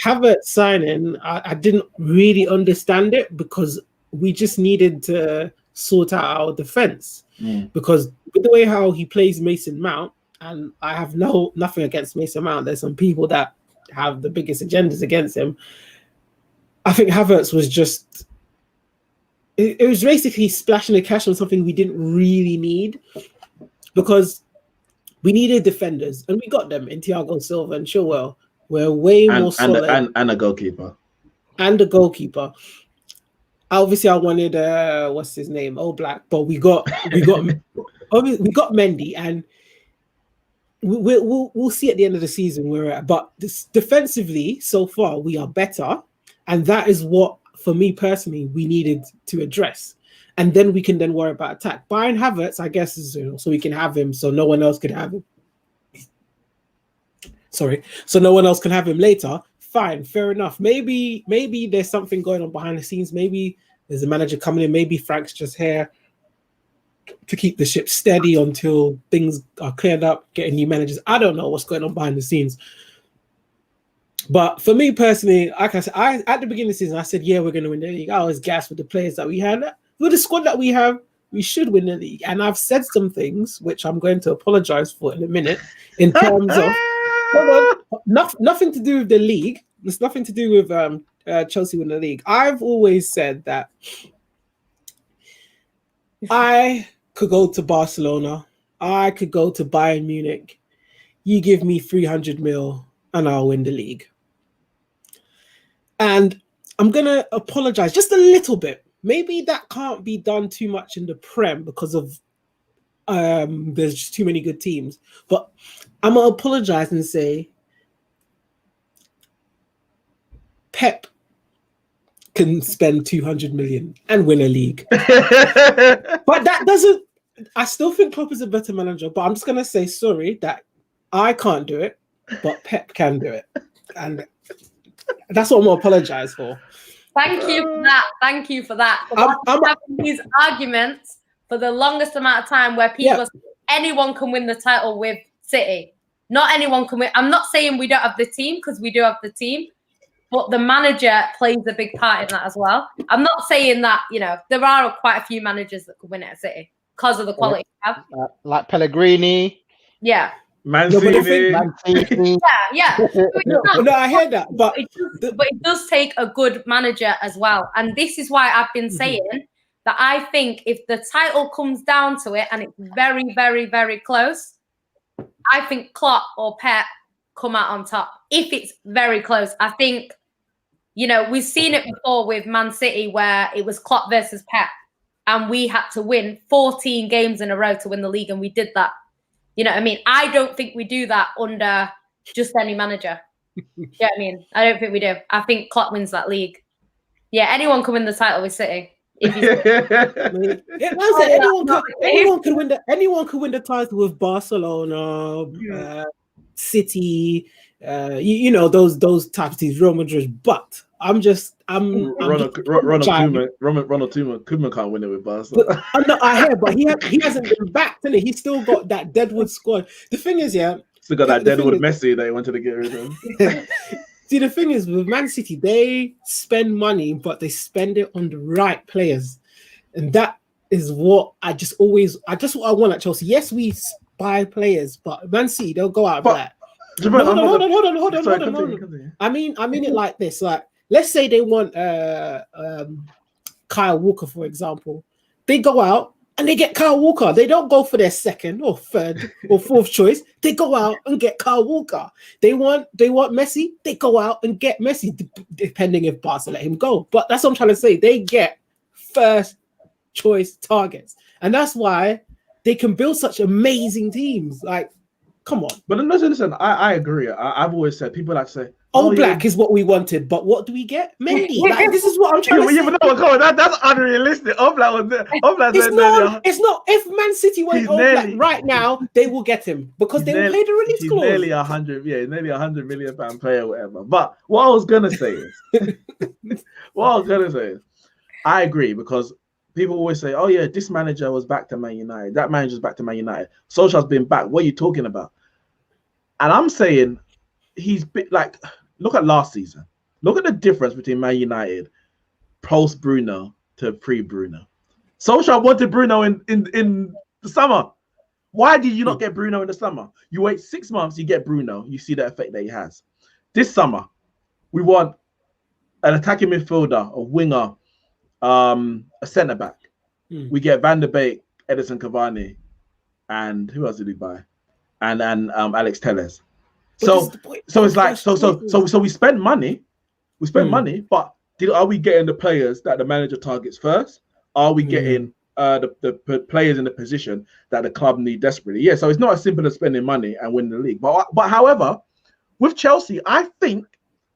Havertz signing, I didn't really understand it because we just needed to sort out our defense. Because with the way how he plays Mason Mount, and I have nothing against Mason Mount, there's some people that have the biggest agendas against him. I think Havertz was just, it was basically splashing the cash on something we didn't really need, because we needed defenders and we got them in Thiago Silva and Chilwell. We're way more solid. And a goalkeeper. And a goalkeeper. Obviously, I wanted what's his name, Black, but we got Mendy, and we'll see at the end of the season where we're at. But defensively, so far we are better, and that is what, for me personally, we needed to address, and then we can then worry about attack. Buying Havertz, I guess, is so we can have him, so no one else could have him. Sorry, so no one else can have him later. Fine, fair enough. Maybe there's something going on behind the scenes. Maybe there's a manager coming in. Maybe Frank's just here to keep the ship steady until things are cleared up, getting new managers. I don't know what's going on behind the scenes. But for me personally, like I said, at the beginning of the season, I said, yeah, we're going to win the league. I was gassed with the players that we had. With the squad that we have, we should win the league. And I've said some things, which I'm going to apologize for in a minute, in terms of... Hold on. Nothing to do with the league. It's nothing to do with Chelsea winning the league. I've always said that I could go to Barcelona. I could go to Bayern Munich. You give me 300 mil and I'll win the league. And I'm going to apologize just a little bit. Maybe that can't be done too much in the Prem because of there's just too many good teams. But I'm going to apologize and say Pep can spend 200 million and win a league. But that doesn't... I still think Klopp is a better manager, but I'm just going to say sorry that I can't do it, but Pep can do it. And that's what I'm going to apologize for. Thank you for that. Thank you for that. I'm having these arguments for the longest amount of time where people say anyone can win the title with City. Not anyone can win. I'm not saying we don't have the team, because we do have the team, but the manager plays a big part in that as well. I'm not saying that, there are quite a few managers that could win it at City because of the quality we have. Like Pellegrini. Yeah. Mancini. Yeah. No, I hear that. But it does take a good manager as well. And this is why I've been saying that I think if the title comes down to it and it's very, very, very close, I think Klopp or Pep come out on top. If it's very close, I think, we've seen it before with Man City where it was Klopp versus Pep and we had to win 14 games in a row to win the league, and we did that. You know what I mean? I don't think we do that under just any manager. You know what I mean? I don't think we do. I think Klopp wins that league. Yeah, anyone can win the title with City. Anyone could win the title with Barcelona, City, you know those types of teams, Real Madrid. But I'm Ronald Koeman can't win it with Barca. I hear, but he hasn't been backed, innit? He's still got that Deadwood squad. The thing is, yeah, still got that Deadwood Messi that he wanted to get rid of. See, the thing is with Man City, they spend money, but they spend it on the right players, and that is what I what I want at Chelsea. Yes, we buy players, but Man City, they'll go out and that. Hold on. I mean it like this. Like, let's say they want Kyle Walker, for example. They go out and they get Kyle Walker. They don't go for their second or third or fourth choice. They go out and get Kyle Walker. They want Messi. They go out and get Messi, depending if Barca let him go. But that's what I'm trying to say. They get first choice targets, and that's why they can build such amazing teams. Like, come on. But listen, I agree. I've always said, people like to say, Black is what we wanted, but what do we get? Mendy. Like, this is what I'm trying to say. But no, come on, that's unrealistic. Black was there. It's not. If Man City went Black right now, they will get him because they will pay the release clause. He's nearly nearly £100 million player, or whatever. But what I was gonna say is, I agree, because people always say, "Oh yeah, this manager was back to Man United. That manager's back to Man United. Solskjaer's been back. What are you talking about?" And I'm saying he's been like, look at last season. Look at the difference between Man United post Bruno to pre Bruno. Solskjaer wanted Bruno in the summer. Why did you not get Bruno in the summer? You wait 6 months, you get Bruno. You see the effect that he has. This summer, we want an attacking midfielder, a winger, a centre back. We get Van der Beek, Edison Cavani, and who else did we buy? And Alex Telles. So it's like so we spend money, but are we getting the players that the manager targets first? Are we getting the players in the position that the club need desperately? Yeah, so it's not as simple as spending money and winning the league. But however, with Chelsea, I think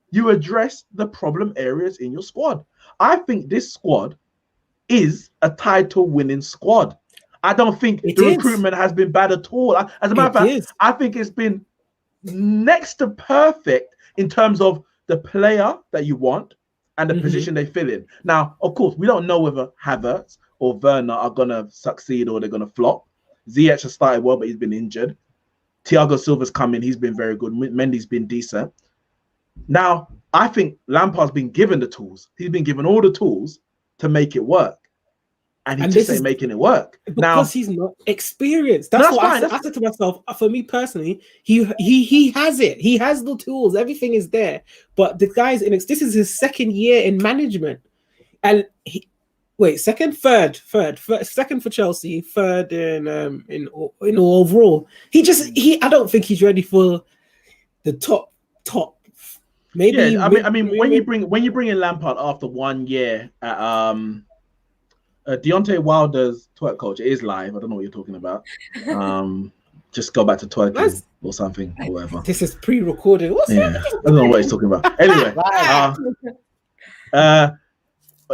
you address the problem areas in your squad. I think this squad is a title-winning squad. I don't think recruitment has been bad at all. As a matter of fact, I think it's been next to perfect in terms of the player that you want and the position they fill in. Now, of course, we don't know whether Havertz or Werner are going to succeed or they're going to flop. Ziyech has started well, but he's been injured. Thiago Silva's come in. He's been very good. Mendy's been decent. Now, I think Lampard's been given the tools. He's been given all the tools to make it work. And he just ain't making it work. Because he's not experienced. That's what I said to myself. For me personally, he has it. He has the tools. Everything is there. But the guy's this is his second year in management. And second for Chelsea, third in overall. I don't think he's ready for the top. Maybe. Yeah, I mean, when you bring in Lampard after 1 year at Deontay Wilder's twerk culture is live. I don't know what you're talking about. Just go back to twerking or something or whatever. This is pre-recorded. I don't know what he's talking about. Anyway,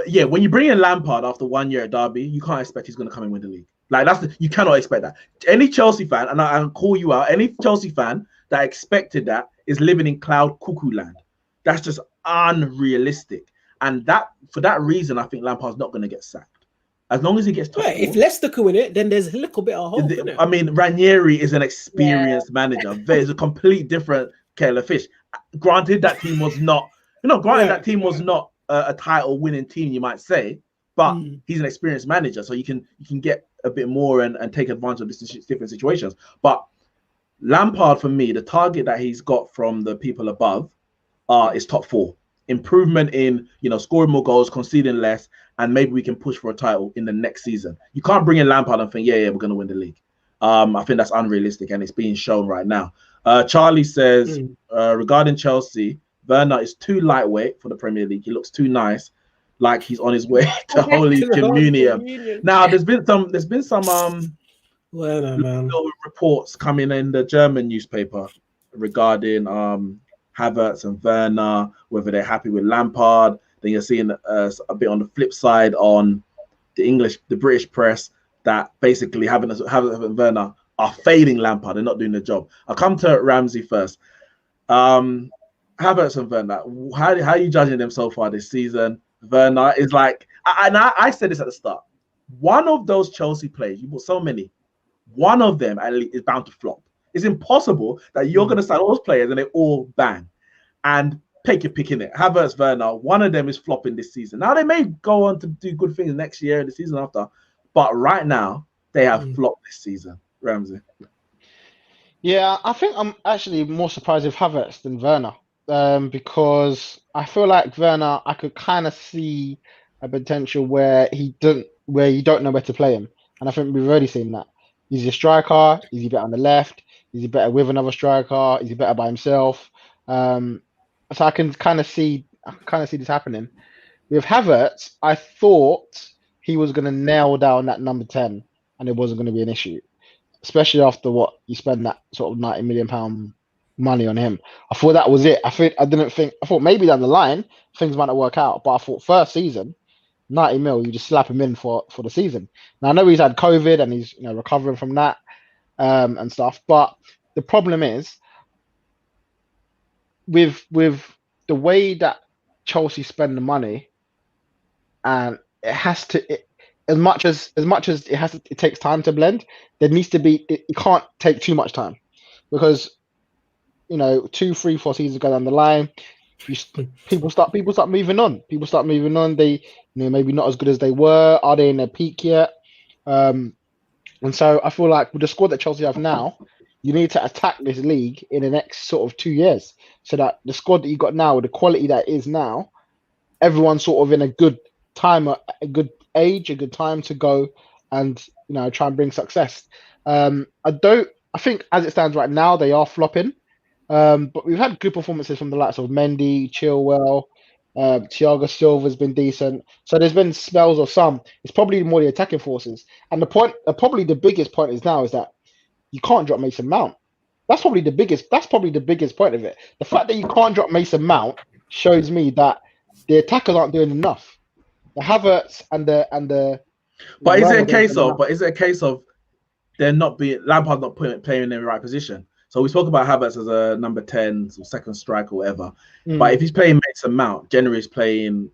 yeah, when you bring in Lampard after 1 year at Derby, you can't expect he's going to come and win the league. Like you cannot expect that. Any Chelsea fan, and I call you out, any Chelsea fan that expected that is living in cloud cuckoo land. That's just unrealistic. And for that reason, I think Lampard's not going to get sacked. As long as he gets top four. If Leicester can win it, then there's a little bit of hope. I mean, Ranieri is an experienced manager. There's a complete different kettle of fish. Granted, that team was not, that team was not a title-winning team, you might say, but he's an experienced manager, so you can get a bit more and take advantage of different situations. But Lampard, for me, the target that he's got from the people above is top four. Improvement in, scoring more goals, conceding less, and maybe we can push for a title in the next season. You can't bring in Lampard and think, we're going to win the league. I think that's unrealistic, and it's being shown right now. Charlie says, regarding Chelsea, Werner is too lightweight for the Premier League. He looks too nice, like he's on his way to Holy Communion. Now, there's been some reports coming in the German newspaper regarding Havertz and Werner, whether they're happy with Lampard. Then you're seeing a bit on the flip side on the British press that basically Havertz and Werner are failing Lampard. They're not doing the job. I'll come to Ramsey first. Havertz and Werner, how are you judging them so far this season? Werner is like, and I said this at the start. One of those Chelsea players, you bought so many, one of them at least is bound to flop. It's impossible that you're going to sign all those players and they all bang. And take your pick in it. Havertz, Werner, one of them is flopping this season. Now they may go on to do good things next year and the season after, but right now they have flopped this season. Ramsey. Yeah, I think I'm actually more surprised with Havertz than Werner, because I feel like Werner, I could kind of see a potential where you don't know where to play him, and I think we've already seen that. Is he a striker? Is he better on the left? Is he better with another striker? Is he better by himself? So I can kind of see this happening. With Havertz, I thought he was going to nail down that number 10, and it wasn't going to be an issue, especially after what you spend that sort of £90 million money on him. I thought that was it. I thought maybe down the line things might not work out, but I thought first season, 90 mil, you just slap him in for the season. Now I know he's had COVID and he's recovering from that and stuff, but the problem is with the way that Chelsea spend the money, and it has to. As much as it takes time to blend, there needs to be. It can't take too much time, because 2, 3, 4 seasons go down the line, people start moving on. People start moving on. They maybe not as good as they were. Are they in their peak yet? And so I feel like with the squad that Chelsea have now, you need to attack this league in the next sort of 2 years, so that the squad that you got now, with the quality that is now, everyone's sort of in a good time, a good age, a good time to go and try and bring success. I think as it stands right now, they are flopping, but we've had good performances from the likes of Mendy, Chilwell, Thiago Silva's been decent. So there's been spells of some. It's probably more the attacking forces, and probably the biggest point is that you can't drop Mason Mount. That's probably the biggest point of it. The fact that you can't drop Mason Mount shows me that the attackers aren't doing enough. The Havertz and the. But is it a case of they're not being Lampard's not playing in the right position? So we spoke about Havertz as a number 10 or second striker or whatever. But if he's playing Mason Mount, generally he's playing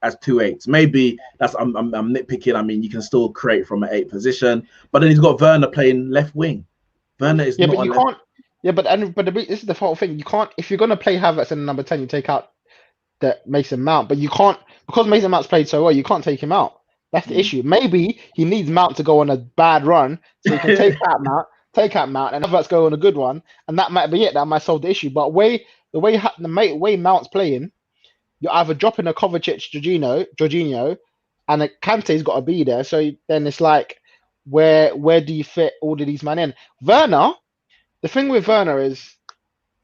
as 2-8s. Maybe that's I'm nitpicking. I mean, you can still create from an 8 position, but then he's got Werner playing left wing. Werner is not. But you can't. Yeah, but this is the whole thing. You can't, if you're going to play Havertz in the number 10, you take out the Mason Mount, but you can't, because Mason Mount's played so well, you can't take him out. That's the issue. Maybe he needs Mount to go on a bad run, so you can take out Mount, and Havertz go on a good one, and that might be it. That might solve the issue. But the way Mount's playing, you're either dropping a Kovacic, Jorginho, and a Kante's got to be there. So then it's like, where do you fit all of these men in? Werner, the thing with Werner is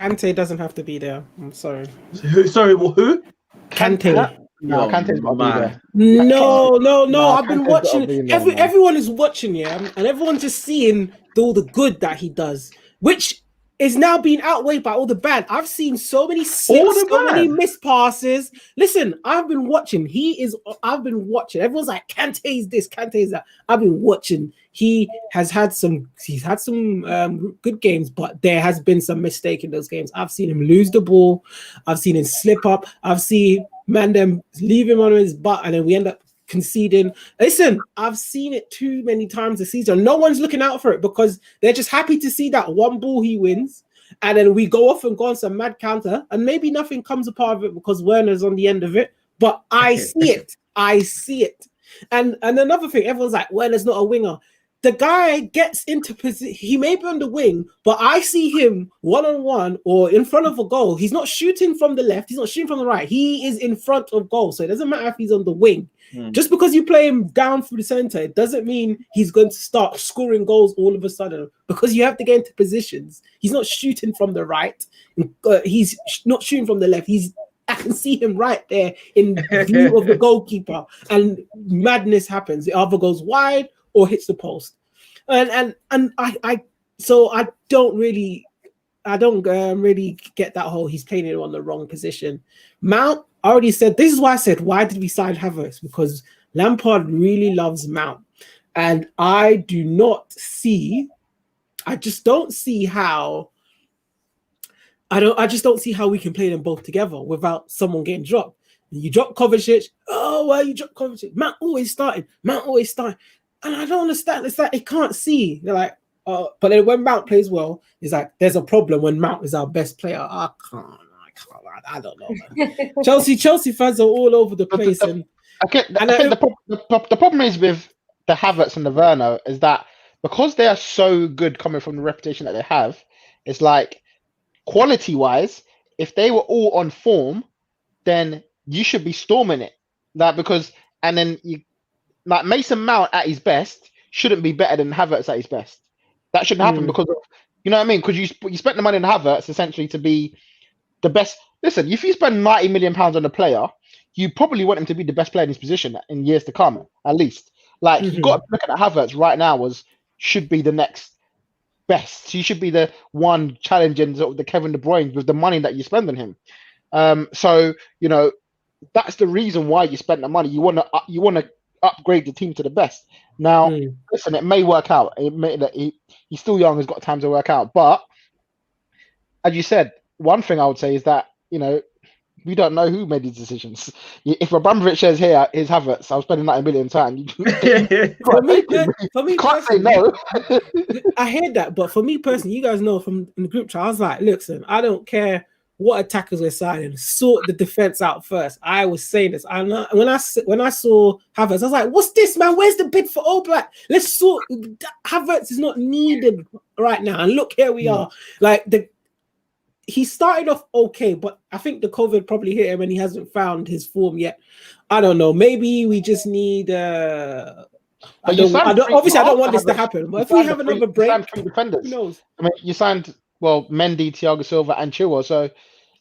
Kante doesn't have to be there. I'm sorry. Who? Kante. No, Kante's got to be there. No. I've been watching. Everyone is watching, and everyone's just seeing all the good that he does, which is now being outweighed by all the bad. I've seen so many slips, so many missed passes. Listen, I've been watching. Everyone's like, Kante's this, Kante's that. I've been watching. He's had some good games, but there has been some mistake in those games. I've seen him lose the ball. I've seen him slip up. I've seen them leave him on his butt, and then we end up conceding. Listen, I've seen it too many times this season. No one's looking out for it because they're just happy to see that one ball he wins, and then we go off and go on some mad counter, and maybe nothing comes apart of it because Werner's on the end of it. But I see it. And another thing, everyone's like, Werner's not a winger. The guy gets into position. He may be on the wing, but I see him one-on-one or in front of a goal. He's not shooting from the left. He's not shooting from the right. He is in front of goal. So it doesn't matter if he's on the wing. Just because you play him down through the center, it doesn't mean he's going to start scoring goals all of a sudden, because you have to get into positions. He's not shooting from the right. He's not shooting from the left. I can see him right there in view of the goalkeeper, and madness happens. It either goes wide or hits the post, and I don't really get that whole he's playing it on the wrong position. Mount, I already said, this is why I said, why did we sign Havertz? Because Lampard really loves Mount, and I just don't see how I just don't see how we can play them both together without someone getting dropped. You drop Kovacic. Oh, why you drop Kovacic? Mount always starting. And I don't understand. It's like they can't see. They're like, but then when Mount plays well, it's like there's a problem when Mount is our best player. I don't know, man. Chelsea fans are all over the place. I think the problem is with the Havertz and the Werner is that because they are so good coming from the reputation that they have, it's like quality-wise, if they were all on form, then you should be storming it. And then you like Mason Mount at his best shouldn't be better than Havertz at his best. That shouldn't happen because of, you know what I mean? Because you spent the money on Havertz essentially to be the best. Listen, if you spend £90 million on a player, you probably want him to be the best player in his position in years to come, at least. Like you got to look at Havertz right now should be the next best. He should be the one challenging sort of the Kevin De Bruyne with the money that you spend on him. So you know that's the reason why you spent the money. You want to upgrade the team to the best. Now, listen, it may work out. He's still young, he's got time to work out. But as you said, one thing I would say is that, you know, we don't know who made these decisions. If Abramovich says, "Here, here's Havertz, I'll spend 90 million time." For me, can't say no. I heard that, but for me personally, you guys know from in the group chat, I was like, "Listen, I don't care what attackers we're signing, sort the defense out first." I was saying this. When I saw Havertz, I was like, "What's this, man? Where's the bid for Oblak? Let's sort." Havertz is not needed right now, and look, here we are. Like he started off okay, but I think the COVID probably hit him, and he hasn't found his form yet. I don't know. Maybe we just need. Obviously, I don't want this to happen. But if we have another break, who knows? I mean, you signed. Well, Mendy, Thiago Silva, and Chilwell. So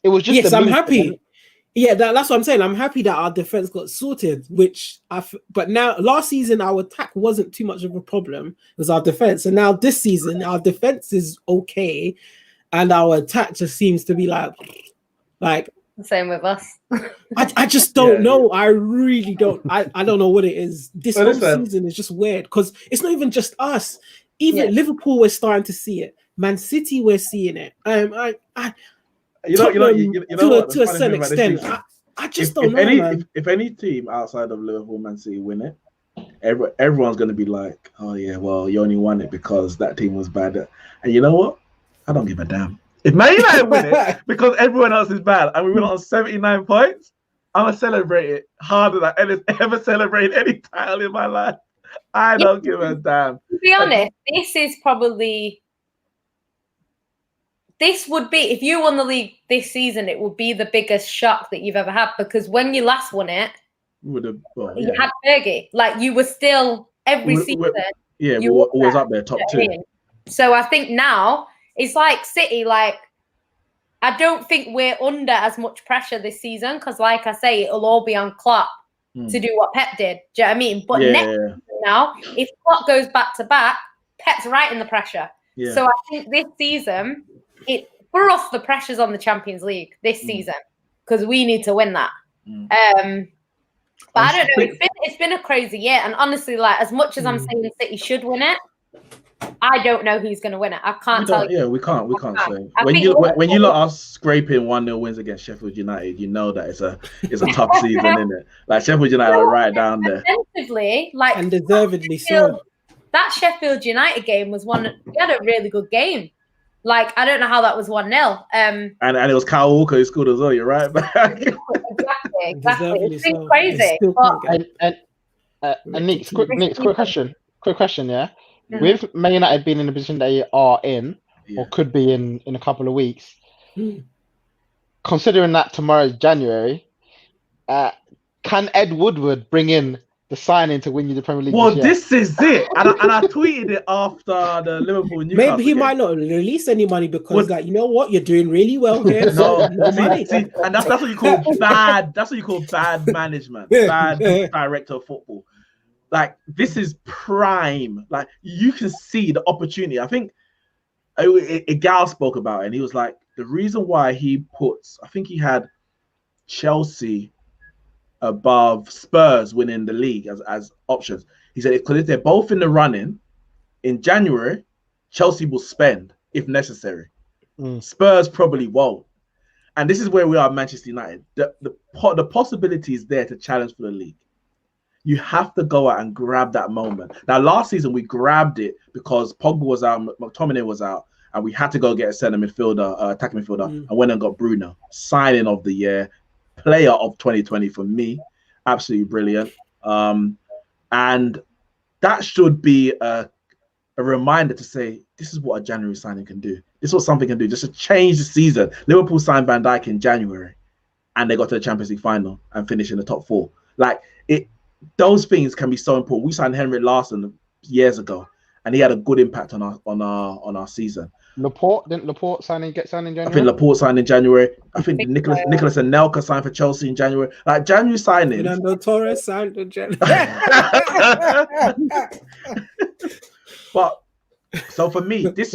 it was just. Yes, I'm happy. Yeah, that's what I'm saying. I'm happy that our defense got sorted. But now, last season, our attack wasn't too much of a problem. It was our defense, and now this season, our defense is okay, and our attack just seems to be like the same with us. I just don't know. I really don't. I don't know what it is. This whole season is just weird because it's not even just us. Even Liverpool, we're starting to see it. Man City, we're seeing it. To a certain extent, I just don't know. If any team outside of Liverpool, Man City win it, everyone's going to be like, "Oh yeah, well, you only won it because that team was bad." And you know what? I don't give a damn. If Man United win it because everyone else is bad and we win on 79 points, I'm gonna celebrate it harder than I've ever celebrated any title in my life. I don't give a damn. To be honest, this would be, if you won the league this season, it would be the biggest shock that you've ever had, because when you last won it, you had Fergie. Like, you were still, every season. You were always up there, top two. So I think now, it's like City, like, I don't think we're under as much pressure this season, because like I say, it'll all be on Klopp to do what Pep did. Do you know what I mean? But next season now, if Klopp goes back to back, Pep's right in the pressure. Yeah. So I think this season, for us, the pressure's on the Champions League this season, because we need to win that. But I don't know. It's been a crazy year, and honestly, like, as much as I'm saying City should win it, I don't know who's going to win it. I can't tell you. Yeah, we can't say. When you lot are scraping 1-0 wins against Sheffield United, you know that it's a tough season, isn't it? Like, Sheffield United are right down there. Defensively, like, and deservedly so. That Sheffield United game was we had a really good game. Like, I don't know how that was 1-0. And it was Kyle Walker who scored as well. You're right. Exactly. It's been crazy. And Neeks, quick question. Yeah. With Man United being in the position they are in, or could be in a couple of weeks, considering that tomorrow is January, can Ed Woodward bring in the signing to win you the Premier League? Well, this is it. And I tweeted it after the Liverpool Newcastle Maybe he might not release any money because, you know what, you're doing really well here. See, and that's what you call bad. That's what you call bad management, bad director of football. Like, this is prime. Like, you can see the opportunity. I think Gal spoke about it, and he was like, the reason why he puts, I think he had Chelsea above Spurs winning the league as options. He said, because if they're both in the running in January, Chelsea will spend if necessary. Spurs probably won't. And this is where we are at Manchester United. The possibility is there to challenge for the league. You have to go out and grab that moment. Now, last season, we grabbed it because Pogba was out, McTominay was out, and we had to go get a centre midfielder, attacking midfielder, and went and got Bruno. Signing of the year, player of 2020 for me. Absolutely brilliant. And that should be a reminder to say, this is what a January signing can do. This is what something can do, just to change the season. Liverpool signed Van Dijk in January, and they got to the Champions League final and finished in the top 4. Like, those things can be so important. We signed Henrik Larsson years ago, and he had a good impact on our season. Didn't Laporte get signed in January? I think Laporte signed in January. I think Nicholas and Nelka signed for Chelsea in January. Like, January signings. Fernando Torres signed in January. But so for me, this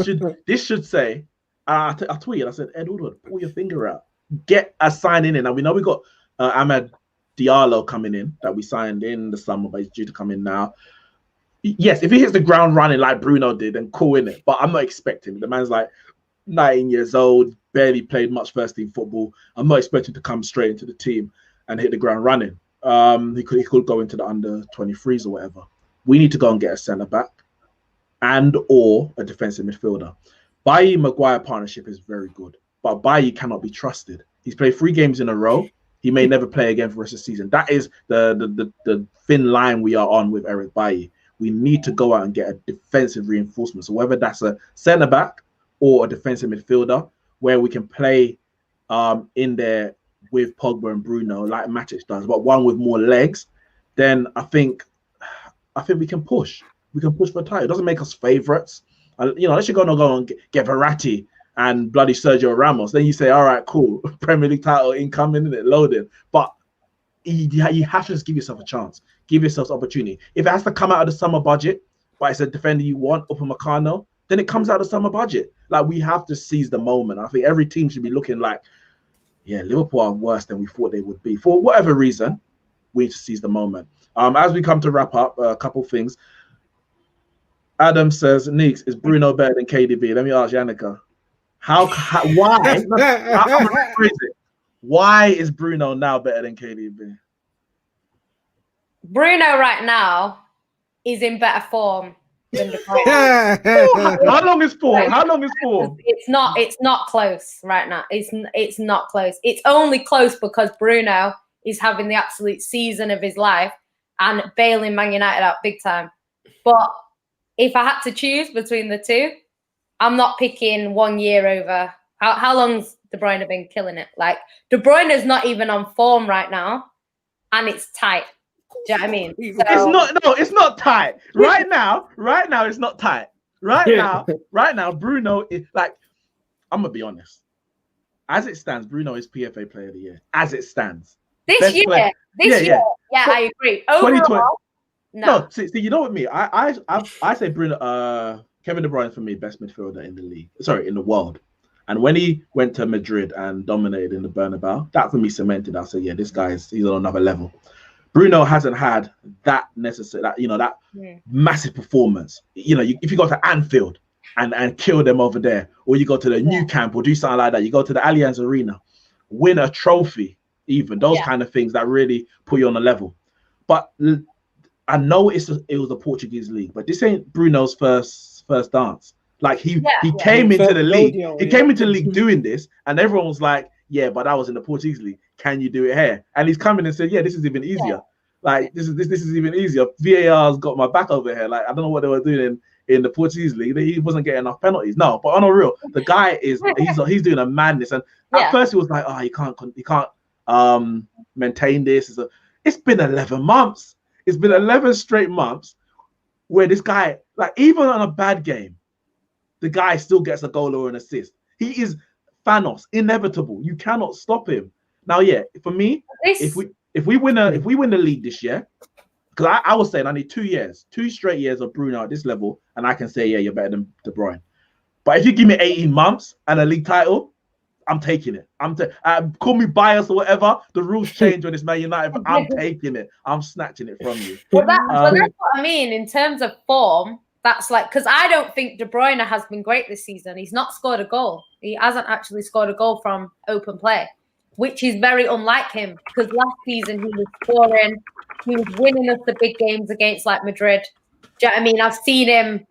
should say, I tweeted, I said, Ed Woodward, pull your finger out, get a signing in. And we know we got Ahmed Diallo coming in that we signed in the summer, but he's due to come in now. Yes, if he hits the ground running like Bruno did, then cool, in it. But I'm not expecting. The man's like 19 years old, barely played much first team football. I'm not expecting to come straight into the team and hit the ground running. He could go into the under 23s or whatever. We need to go and get a centre back and or a defensive midfielder. Bailly Maguire partnership is very good, but Bailly cannot be trusted. He's played 3 games in a row. He may never play again for the rest of the season. That is the thin line we are on with Eric Bailly. We need to go out and get a defensive reinforcement. So whether that's a centre back or a defensive midfielder, where we can play in there with Pogba and Bruno like Matic does, but one with more legs, then I think we can push. We can push for a title. It doesn't make us favourites. Unless you're gonna go and get Verratti and bloody Sergio Ramos, then you say, all right, cool, Premier League title incoming, and it loaded. But you have to just give yourself a chance. Give yourself opportunity. If it has to come out of the summer budget, but it's a defender you want, Upamecano, then it comes out of the summer budget. Like, we have to seize the moment. I think every team should be looking like, yeah, Liverpool are worse than we thought they would be. For whatever reason, we need to seize the moment. As we come to wrap up, a couple things. Adam says, Neeks, is Bruno better than KDB? Let me ask Yannicka. Why is Bruno now better than KDB? Bruno right now is in better form than De Bruyne. How long is form? It's not close right now. It's not close. It's only close because Bruno is having the absolute season of his life and bailing Man United out big time. But if I had to choose between the two, I'm not picking 1 year over. How long's De Bruyne been killing it? Like, De Bruyne is not even on form right now, and it's tight. Do you know what I mean? So, it's not tight. Right now, it's not tight. Right now, Bruno is like, I'm gonna be honest. As it stands, Bruno is PFA Player of the Year. As it stands. This year, I agree. Overall, no. See, you know what me? I say Bruno, Kevin De Bruyne for me, best midfielder in the league. Sorry, in the world. And when he went to Madrid and dominated in the Bernabeu, that for me cemented. I said, yeah, this guy he's on another level. Bruno hasn't had that massive performance. If you go to Anfield and kill them over there, or you go to the new camp or do something like that, you go to the Allianz Arena, win a trophy, even those kind of things that really put you on a level. But I know it was a Portuguese league, but this ain't Bruno's first dance. Like he came into the league, came into the league doing this, and everyone was like, yeah, but I was in the Portuguese league. Can you do it here? And he's coming and said, yeah, this is even easier. Yeah. Like this is even easier. VAR's got my back over here. Like, I don't know what they were doing in the Portuguese league. He wasn't getting enough penalties. No, but on a real, the guy he's doing a madness. And at first he was like, oh, he can't maintain this. It's been 11 months. It's been 11 straight months where this guy, like, even on a bad game, the guy still gets a goal or an assist. He is Thanos, inevitable. You cannot stop him. Now, yeah, for me, if we win the league this year, because I was saying I need 2 straight years of Bruno at this level, and I can say, yeah, you're better than De Bruyne. But if you give me 18 months and a league title, I'm taking it. Call me biased or whatever. The rules change when it's Man United, but I'm taking it. I'm snatching it from you. Well, that's what I mean. In terms of form, that's like, because I don't think De Bruyne has been great this season. He's not scored a goal. He hasn't actually scored a goal from open play, which is very unlike him, because last season he was scoring, he was winning us the big games against like Madrid. Do you know what I mean? I've seen him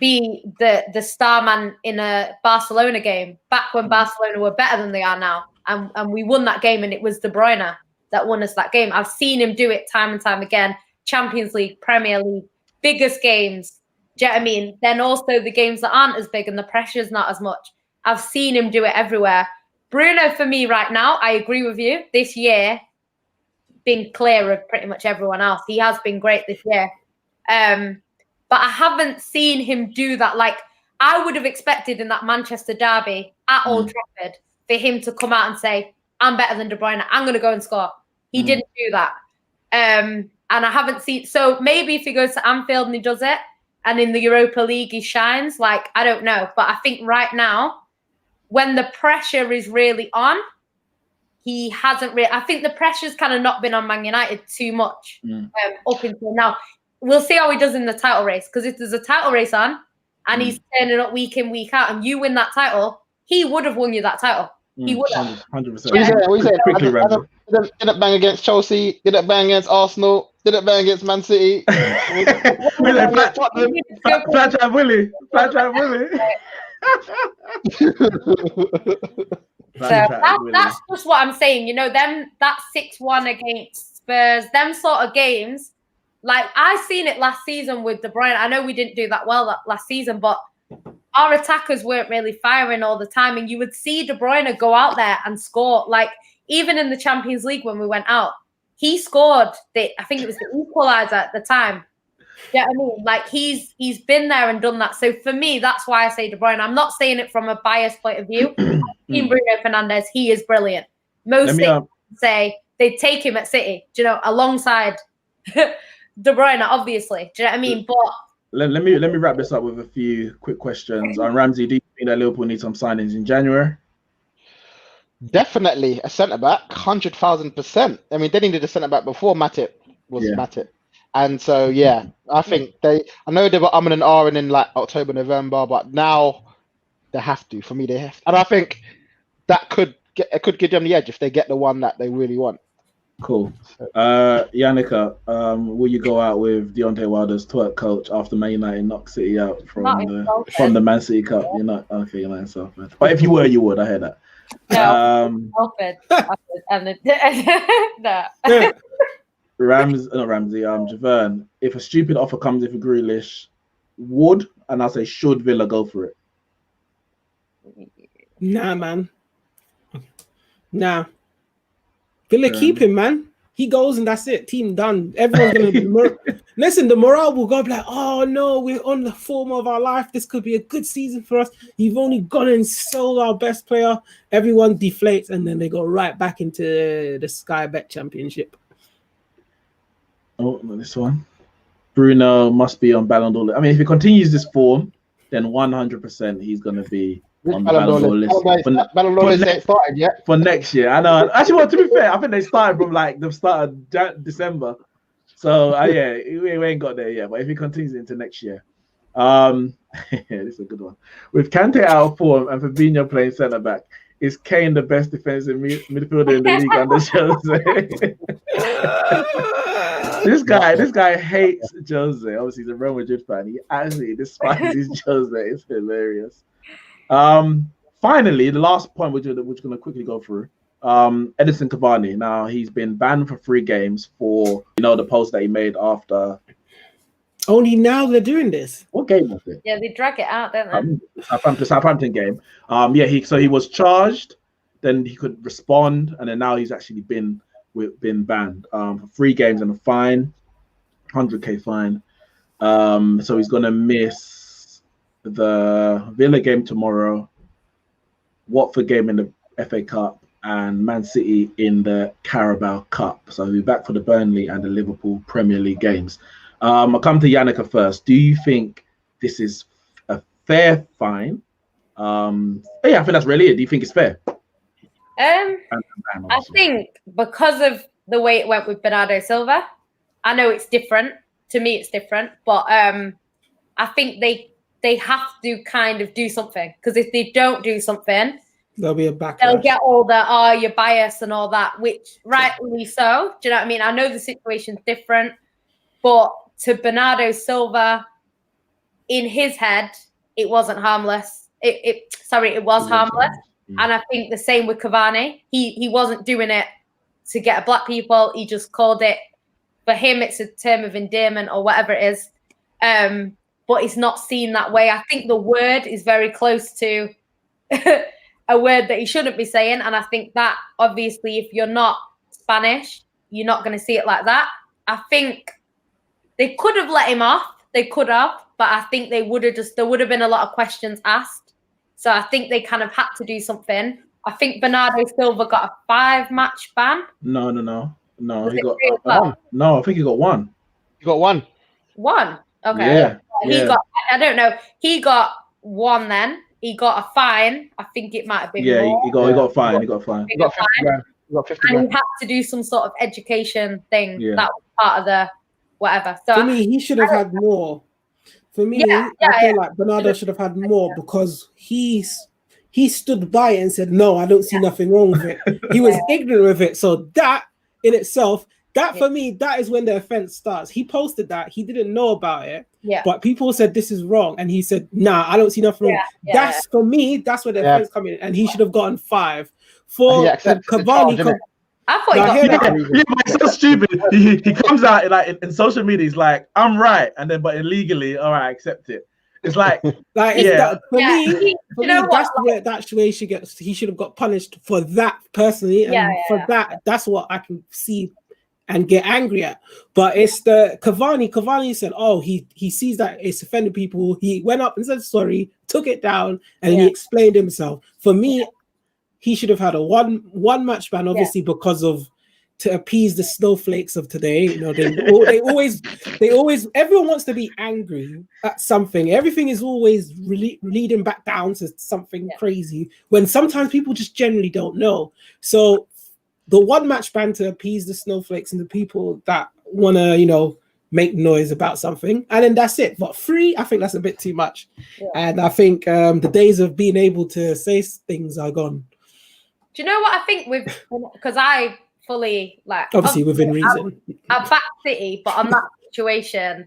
be the star man in a Barcelona game back when Barcelona were better than they are now. And we won that game, and it was De Bruyne that won us that game. I've seen him do it time and time again. Champions League, Premier League, biggest games. Do you know what I mean? Then also the games that aren't as big and the pressure's not as much. I've seen him do it everywhere. Bruno, for me right now, I agree with you. This year, been clear of pretty much everyone else. He has been great this year. But I haven't seen him do that. Like, I would have expected in that Manchester derby at Old Trafford for him to come out and say, I'm better than De Bruyne. I'm going to go and score. He didn't do that. And I haven't seen... So maybe if he goes to Anfield and he does it, and in the Europa League he shines, like, I don't know. But I think right now, when the pressure is really on, he hasn't really... I think the pressure's kind of not been on Man United too much up until now. We'll see how he does in the title race, because if there's a title race on and he's turning up week in, week out, and you win that title, he would have won you that title. He would have. 100%. What you say? Quickly, Ramsey. Didn't bang against Chelsea, didn't bang against Arsenal, didn't bang against Man City. Flat Track Willie. That's just what I'm saying. You know, that 6-1 against Spurs, them sort of games. Like, I seen it last season with De Bruyne. I know we didn't do that well last season, but our attackers weren't really firing all the time. And you would see De Bruyne go out there and score. Like, even in the Champions League when we went out, he scored I think it was the equaliser at the time. You know what I mean? Like, he's been there and done that. So for me, that's why I say De Bruyne. I'm not saying it from a biased point of view. In Bruno Fernandes, he is brilliant. Most things say they'd take him at City, do you know, alongside De Bruyne, obviously. Do you know what I mean? But let me wrap this up with a few quick questions. Ramsey, do you think that Liverpool need some signings in January? Definitely a centre back, 100,000%. I mean, they needed a centre back before Matip was Matip, and so I think I know they were umming and ahhing in like October, November, but now they have to. For me, they have to. And I think that could give them the edge if they get the one that they really want. Cool. Yannicka, will you go out with Deontay Wilder's twerk coach after Man United knocked City out from the Man City Cup? You're not okay. You're not in Salford. But if you were, you would. I heard that. Salford. Ramsey. Javern. If a stupid offer comes in for Grealish, would, and I'll say should, Villa go for it? Nah, man. Nah. Villa keep him, man. He goes and that's it. Team done. Everyone's gonna listen. The morale will go like, "Oh no, we're on the form of our life. This could be a good season for us. You've only gone and sold our best player." Everyone deflates, and then they go right back into the Sky Bet Championship. Oh, this one. Bruno must be on Ballon d'Or. I mean, if he continues this form, then 100% he's gonna be on the Ballon d'Or list. Ballon d'Or list ain't started yet. For next year. I know. Actually, well, to be fair, I think they started from like the start of December. So we ain't got there yet. But if he continues into next year, this is a good one. With Kante out of form and Fabinho playing centre back, is Kane the best defensive midfielder in the league under Jose? This guy hates Jose. Obviously, he's a Real Madrid fan. He actually despises Jose. It's hilarious. Finally, the last point which we're going to quickly go through. Edinson Cavani. Now, he's been banned for 3 games for, the post that he made after. Only now they're doing this. What game was it? Yeah, they drag it out, don't they? Southampton game. He was charged, then he could respond, and then now he's actually been banned for 3 games and a fine, 100k fine. So he's gonna miss the Villa game tomorrow, Watford game in the FA Cup, and Man City in the Carabao Cup. So he'll be back for the Burnley and the Liverpool Premier League games. I'll come to Yannicka first. Do you think this is a fair fine? I think that's really it. Do you think it's fair? I think because of the way it went with Bernardo Silva, I know it's different. To me, it's different. But I think they have to kind of do something, because if they don't do something, There'll be a backlash. they'll get all the you're biased and all that, which rightly so. Do you know what I mean? I know the situation's different, but to Bernardo Silva, in his head, it wasn't harmless. It was harmless. And I think the same with Cavani. He wasn't doing it to get at black people. He just called it, for him, it's a term of endearment or whatever it is. But it's not seen that way. I think the word is very close to a word that he shouldn't be saying. And I think that, obviously, if you're not Spanish, you're not going to see it like that. I think they could have let him off. They could have. But I think there would have been a lot of questions asked. So I think they kind of had to do something. I think Bernardo Silva got a 5-match ban. No. Was He it got 3 as well? no. I think he got 1. You got 1. 1. Okay. Yeah. He got. I don't know. He got 1 then. He got a fine. I think it might have been more. He got fined. He got fined. You got 50 grand. You got 50 And grand. he had to do some sort of education thing. Yeah. That was part of the whatever. So For me, he should have had more. For me, I feel like Bernardo should have had more, because he stood by it and said, no, I don't see nothing wrong with it. He was ignorant of it. So that in itself, for me, that is when the offense starts. He posted that. He didn't know about it. Yeah. But people said this is wrong. And he said, nah, I don't see nothing wrong. For me, that's where the offense come in. And he should have gotten 5. For Cavani, I thought he got but it's so stupid. He comes out in social media. He's like, I'm right, and then but illegally, all right, I accept it. It's like, for me, what? that's where he should have got punished for that personally, and that's what I can see and get angry at. But it's the Cavani said, oh, he sees that it's offended people. He went up and said sorry, took it down, and he explained himself. For me, he should have had a one match ban, obviously, because of, to appease the snowflakes of today. You know, they always everyone wants to be angry at something. Everything is always leading back down to something crazy, when sometimes people just generally don't know. So the 1 match ban to appease the snowflakes and the people that want to, make noise about something, and then that's it. But 3, I think that's a bit too much. And I think the days of being able to say things are gone. Do you know what I think because I fully obviously within reason. I back City, but on that situation,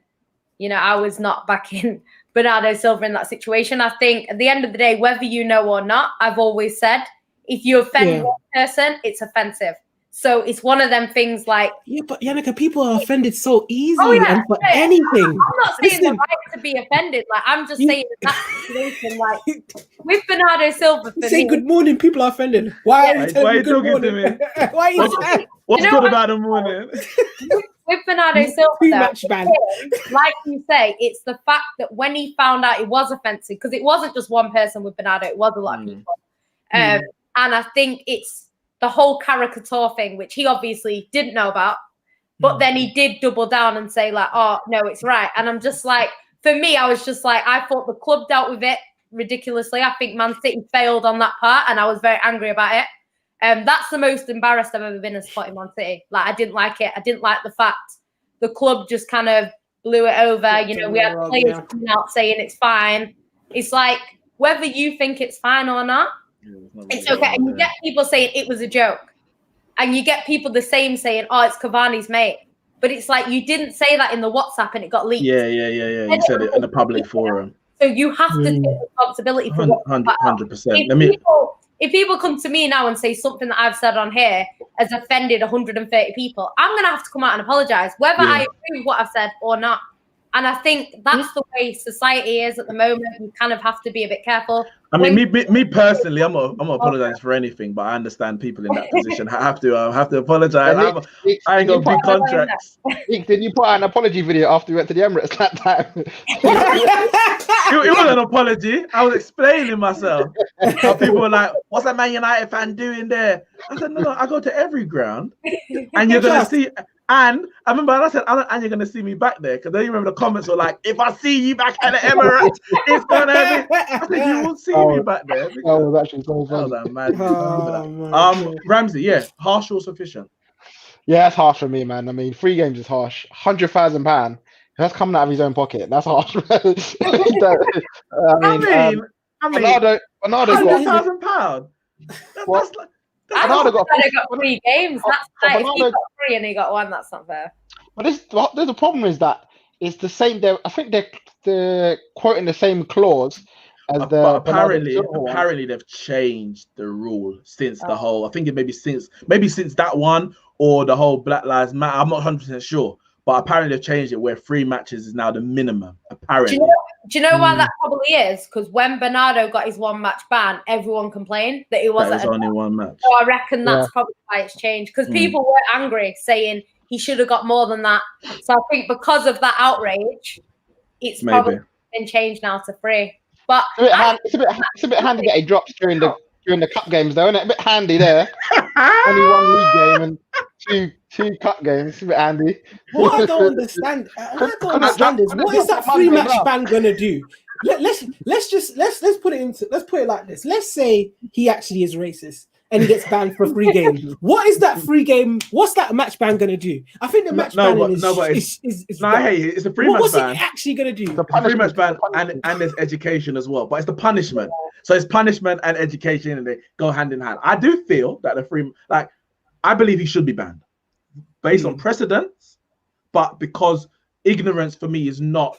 I was not backing Bernardo Silva in that situation. I think at the end of the day, whether you know or not, I've always said, if you offend one person, it's offensive. So it's one of them things like... Yeah, but Yannicka, people are offended so easily and for anything. I'm not saying the right to be offended. I'm just saying that situation, with Bernardo Silva... Say good morning, people are offended. Why are you telling me good morning? To me? Why are you saying... What's good about the morning? With Bernardo Silva, much ban. Like you say, it's the fact that when he found out it was offensive, because it wasn't just one person with Bernardo, it was a lot of people. And I think it's the whole caricature thing, which he obviously didn't know about, but then he did double down and say oh, no, it's right. And I'm just for me, I was just I thought the club dealt with it ridiculously. I think Man City failed on that part, and I was very angry about it. That's the most embarrassed I've ever been as supporting Man City. I didn't like it. I didn't like the fact the club just kind of blew it over. We had players coming out saying it's fine. It's whether you think it's fine or not, it's okay. And you get people saying it was a joke. And you get people the same saying, oh, it's Cavani's mate. But it's you didn't say that in the WhatsApp and it got leaked. Yeah. You said it in the public forum. So you have to take responsibility for what 100%. If people come to me now and say something that I've said on here has offended 130 people, I'm going to have to come out and apologize, whether I agree with what I've said or not. And I think that's the way society is at the moment. You kind of have to be a bit careful. I mean, me personally, I'm not apologize for anything, but I understand people in that position have to apologize. I ain't got big contracts. Nick, did you put out an apology video after you went to the Emirates that time? It wasn't an apology. I was explaining myself. People were like, "What's that Man United fan doing there?" I said, "No, I go to every ground, and you're gonna see." And I remember I said, and you're going to see me back there. Because then you remember the comments were like, if I see you back at the Emirates, it's going to be. I said, you won't see me back there. That was actually so funny. That was mad. Ramsey, harsh or sufficient? Yeah, it's harsh for me, man. I mean, 3 games is harsh. £100,000. That's coming out of his own pocket. That's harsh. I I mean, Ronaldo got £100,000. What? That's like I Ronaldo thought got he got 3 games. That's so like, if he Ronaldo. got 3 and he got 1, that's not fair. But the problem is that it's the same. I think they're quoting the same clause as but the Bernardo apparently, Silva one. apparently they've changed the rule since the whole. I think it maybe since that one or the whole Black Lives Matter. I'm not 100% sure, but apparently they've changed it where 3 matches is now the minimum. Apparently. Do you know why that probably is? Because when Bernardo got his 1 match ban, everyone complained that it wasn't only 1 match. So I reckon that's probably why it's changed. Because people were angry, saying he should have got more than that. So I think because of that outrage, it's probably been changed now to 3. But it's a bit handy that he drops during the cup games, though, isn't it? A bit handy there. Only 1 league game and two cup games. It's a bit handy. What I don't understand, is what is that 3 match ban gonna do? Let's put it like this. Let's say he actually is racist and he gets banned for 3 games. What is that 3 game? What's that match ban gonna do? I think the match ban is. Hey, it's a 3 match ban. What's it actually gonna do? It's a 3 match ban and there's education as well, but it's the punishment. So it's punishment and education, and they go hand in hand. I do feel that I believe he should be banned based on precedents, but because ignorance for me is not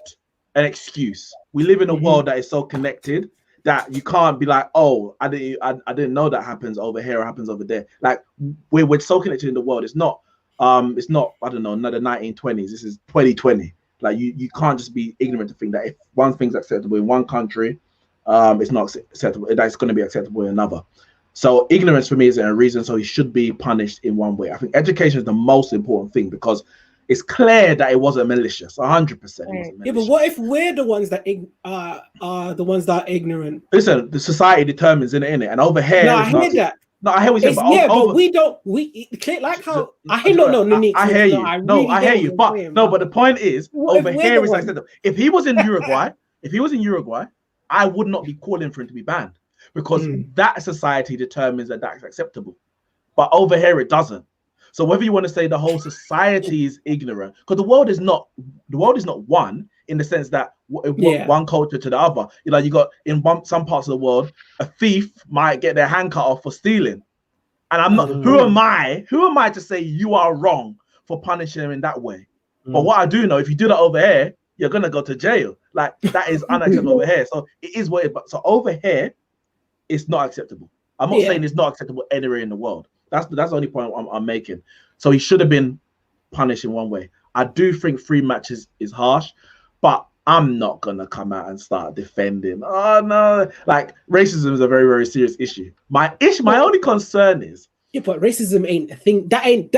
an excuse. We live in a world that is so connected that you can't be like, oh, I didn't know that happens over here or happens over there. Like we're so connected in the world. It's not I don't know, not the 1920s. This is 2020. Like you can't just be ignorant to think that if one thing's acceptable in one country, it's not acceptable. That's going to be acceptable in another. So ignorance for me isn't a reason. So he should be punished in one way. I think education is the most important thing because it's clear that it wasn't malicious. 100%. Yeah, but what if we're the ones that are the ones that are ignorant? Listen, the society determines in it, and over here. No, I hear that. No, I hear what you're saying. But we don't. Like how I hear Neeks. I hear you. I hear you. But the point is, over here is acceptable. If he was in Uruguay, I would not be calling for him to be banned because that society determines that that's acceptable. But over here, it doesn't. So whether you want to say the whole society is ignorant, because the world is not one in the sense that one culture to the other. You got in some parts of the world, a thief might get their hand cut off for stealing, and I'm not. Who am I? Who am I to say you are wrong for punishing him in that way? But what I do know, if you do that over here, you're gonna go to jail. Like that is unacceptable over here. So it is what it is. But so over here, it's not acceptable. I'm not saying it's not acceptable anywhere in the world. That's the only point I'm making. So he should have been punished in one way. I do think 3 matches is harsh, but I'm not gonna come out and start defending. Oh no, like racism is a very, very serious issue. My only concern is but racism ain't a thing. This ain't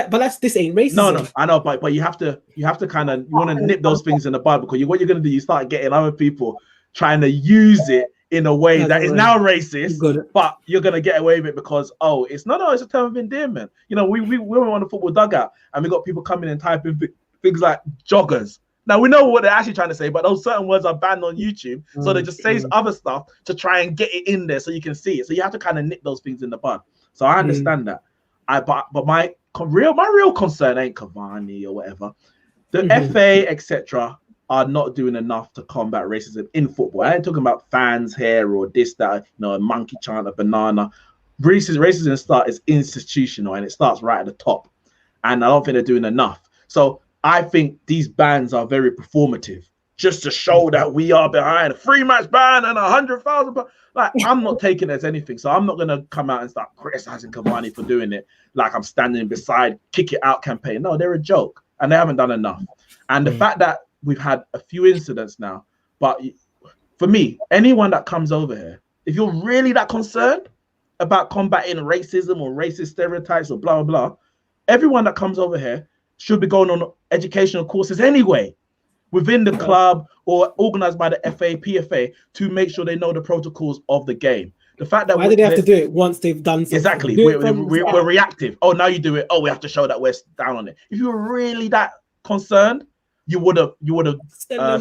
racism. No, I know, but you have to kind of want to nip those things in the bud because what you're gonna do, you start getting other people trying to use it in a way that is now racist, but you're gonna get away with it because it's a term of endearment. We were on the football dugout and we got people coming and typing things like joggers. Now we know what they're actually trying to say, but those certain words are banned on YouTube, so they just say other stuff to try and get it in there so you can see it. So you have to kind of nip those things in the bud. So I understand that. But my real concern ain't Cavani or whatever. The FA, etc., are not doing enough to combat racism in football. I ain't talking about fans here or this, that, a monkey chant, a banana. Racism is institutional and it starts right at the top. And I don't think they're doing enough. So I think these bans are very performative just to show that we are behind a 3 match ban and 100,000. Like, I'm not taking it as anything. So I'm not going to come out and start criticizing Cavani for doing it like I'm standing beside kick it out campaign. No, they're a joke and they haven't done enough. And the fact that we've had a few incidents now, but for me, anyone that comes over here, if you're really that concerned about combating racism or racist stereotypes or blah, blah, blah, everyone that comes over here should be going on educational courses anyway, within the club or organized by the FA, PFA, to make sure they know the protocols of the game. The fact that why do they have to do it once they've done something? Exactly. We're reactive. Oh, now you do it. Oh, we have to show that we're down on it. If you were really that concerned, you would have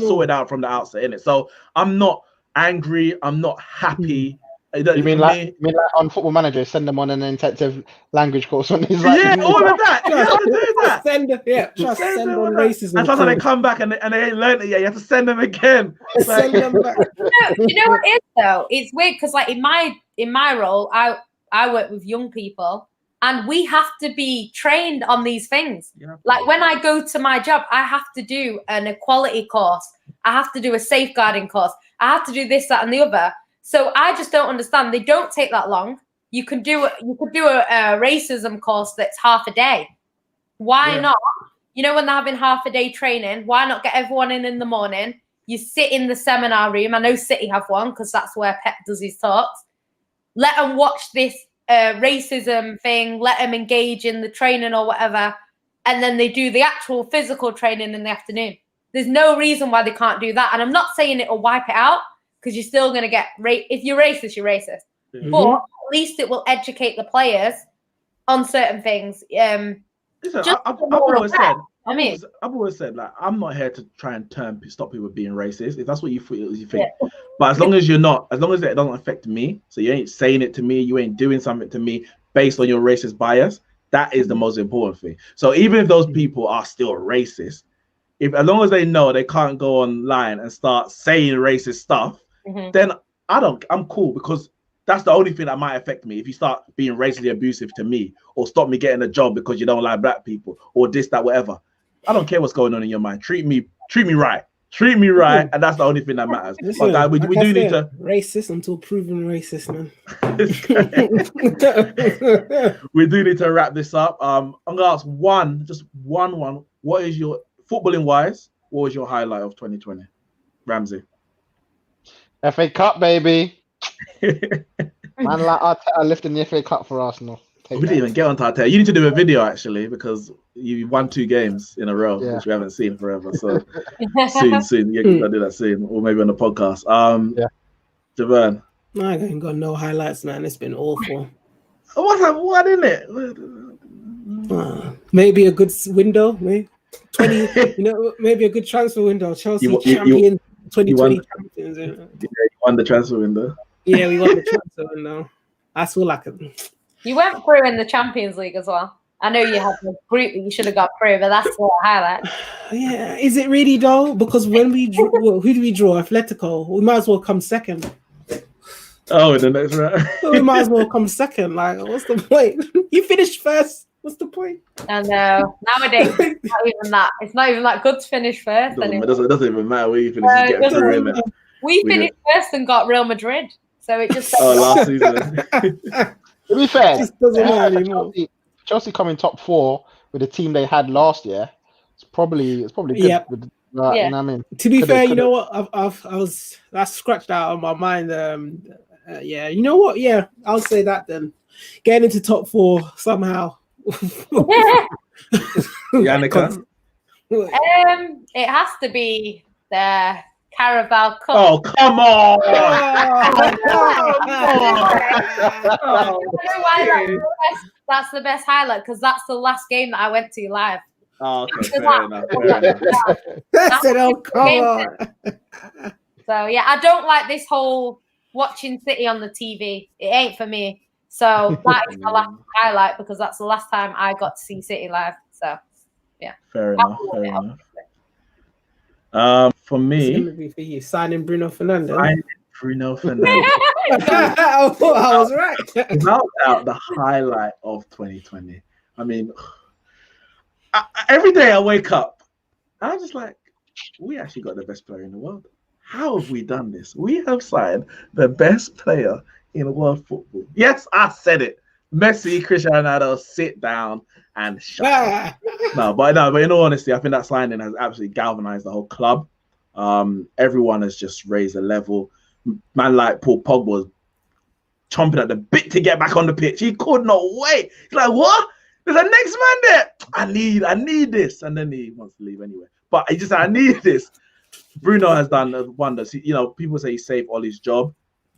sorted out from the outset, innit? So I'm not angry. I'm not happy. You mean like on Football Manager, send them on an intensive language course when he's like, yeah, all of that. You have to do that. Send on racism. And sometimes they come back and they ain't learned it yet. You have to send them again. Send them back. You know what it is though? It's weird because like in my role, I work with young people, and we have to be trained on these things. Yeah. Like when I go to my job, I have to do an equality course. I have to do a safeguarding course. I have to do this, that, and the other. So I just don't understand. They don't take that long. You could do a racism course that's half a day. Why not? You know, when they're having half a day training, why not get everyone in the morning? You sit in the seminar room. I know City have one because that's where Pep does his talks. Let them watch this racism thing. Let them engage in the training or whatever. And then they do the actual physical training in the afternoon. There's no reason why they can't do that. And I'm not saying it'll wipe it out, because you're still going to get if you're racist, you're racist. Mm-hmm. But at least it will educate the players on certain things. Listen, I've always said, like, I'm not here to try and stop people being racist. If that's what you think. Yeah. But as long as it doesn't affect me, so you ain't saying it to me, you ain't doing something to me based on your racist bias, that is the most important thing. So even if those people are still racist, as long as they know they can't go online and start saying racist stuff, then I'm cool, because that's the only thing that might affect me. If you start being racially abusive to me, or stop me getting a job because you don't like black people, or this, that, whatever. I don't care what's going on in your mind. Treat me right. And that's the only thing that matters. Listen, but we do need to racist until proven racist, man. We do need to wrap this up. I'm gonna ask one. What is your footballing wise? What was your highlight of 2020, Ramsey? FA Cup, baby. Man, like Arteta lifting the FA Cup for Arsenal. We didn't even get on Arteta. You need to do a video actually, because you won 2 games in a row, which we haven't seen forever. So soon, you gotta do that soon, or maybe on the podcast. Javern. I ain't got no highlights, man. It's been awful. What in it? Maybe a good window, maybe 20. Maybe a good transfer window. Chelsea champion. 2020 champions. You won the transfer window. Yeah, we won the transfer window. That's all I can. You went through in the Champions League as well. I know you had the group that you should have got through, but that's the highlight. Yeah, is it really though? Because when we drew, who do we draw? Atletico. We might as well come second. Oh, in the next round. We might as well come second. Like, what's the point? You finished first. What's the point? I know. Nowadays, it's not even that. It's not even that good to finish first. It doesn't even matter where you finish. You get through in it. We finished first and got Real Madrid, so it just. Last season. To be fair, it just doesn't matter anymore. Chelsea coming top 4 with the team they had last year. It's probably good. Yep. You know what I mean? To be fair, you know what? That's scratched out of my mind. Yeah, you know what? Yeah, I'll say that then. Getting into top 4 somehow. Yannicka? It has to be the Carabao Cup. Oh, come on! That's the best highlight, because that's the last game that I went to live. Oh, okay, fair enough. That's it. Oh, come on. So yeah, I don't like this whole watching City on the TV. It ain't for me. So that is my last highlight, because that's the last time I got to see City live. So yeah. Fair enough. For me, it's gonna be for you signing Bruno Fernandes. I was right. Without doubt, the highlight of 2020. I mean, every day I wake up, I'm just like, we actually got the best player in the world. How have we done this? We have signed the best player in world football. Yes, I said it. Messi, Cristiano Ronaldo, sit down and shut up. But in all honesty, I think that signing has absolutely galvanized the whole club. Everyone has just raised the level. Man like Paul Pogba was chomping at the bit to get back on the pitch. He could not wait. He's like, what? There's a next man there. I need this. And then he wants to leave anyway. But he just said, I need this. Bruno has done wonders. People say he saved Ollie's job.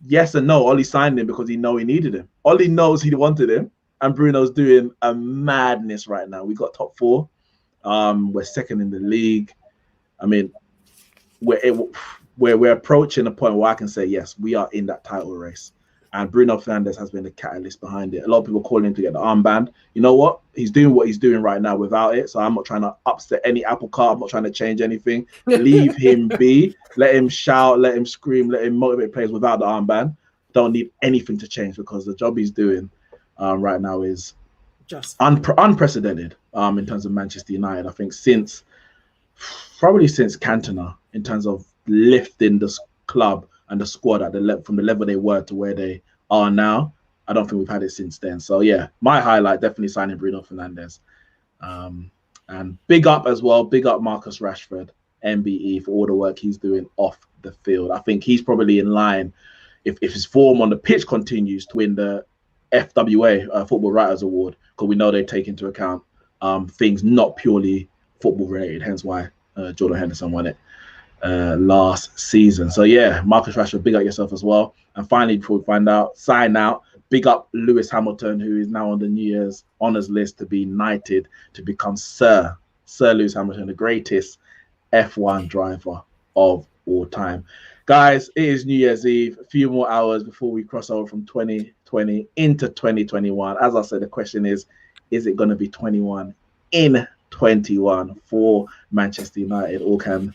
Yes and no. Ollie signed him because he needed him. Ollie knows he wanted him. And Bruno's doing a madness right now. We got top 4. We're second in the league. I mean, we're approaching a point where I can say, yes, we are in that title race. And Bruno Fernandes has been the catalyst behind it. A lot of people calling him to get the armband. You know what? He's doing what he's doing right now without it. So I'm not trying to upset any apple cart. I'm not trying to change anything. Leave him be. Let him shout. Let him scream. Let him motivate players without the armband. Don't need anything to change because the job he's doing right now is just unprecedented in terms of Manchester United. I think probably since Cantona, in terms of lifting the club and the squad at from the level they were to where they are now. I don't think we've had it since then. So yeah, my highlight definitely signing Bruno Fernandes. And big up as well, big up Marcus Rashford, MBE, for all the work he's doing off the field. I think he's probably in line, if his form on the pitch continues, to win the FWA, Football Writers Award, because we know they take into account things not purely football related, hence why Jordan Henderson won it last season. So yeah, Marcus Rashford, big up yourself as well. And finally, before we sign out, big up Lewis Hamilton, who is now on the New Year's honours list to be knighted to become Sir Lewis Hamilton, the greatest F1 driver of all time. Guys, it is New Year's Eve, a few more hours before we cross over from 2020 into 2021. As I said, the question is it going to be 21 in 21 for Manchester United, or can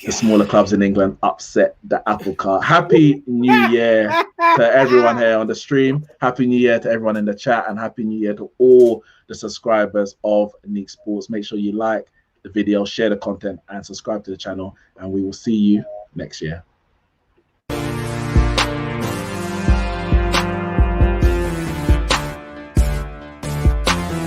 the smaller clubs in England upset the apple cart? Happy New Year to everyone here on the stream. Happy New Year to everyone in the chat, and Happy New Year to all the subscribers of Neeks Sports. Make sure you like the video, share the content, and subscribe to the channel, and we will see you next year.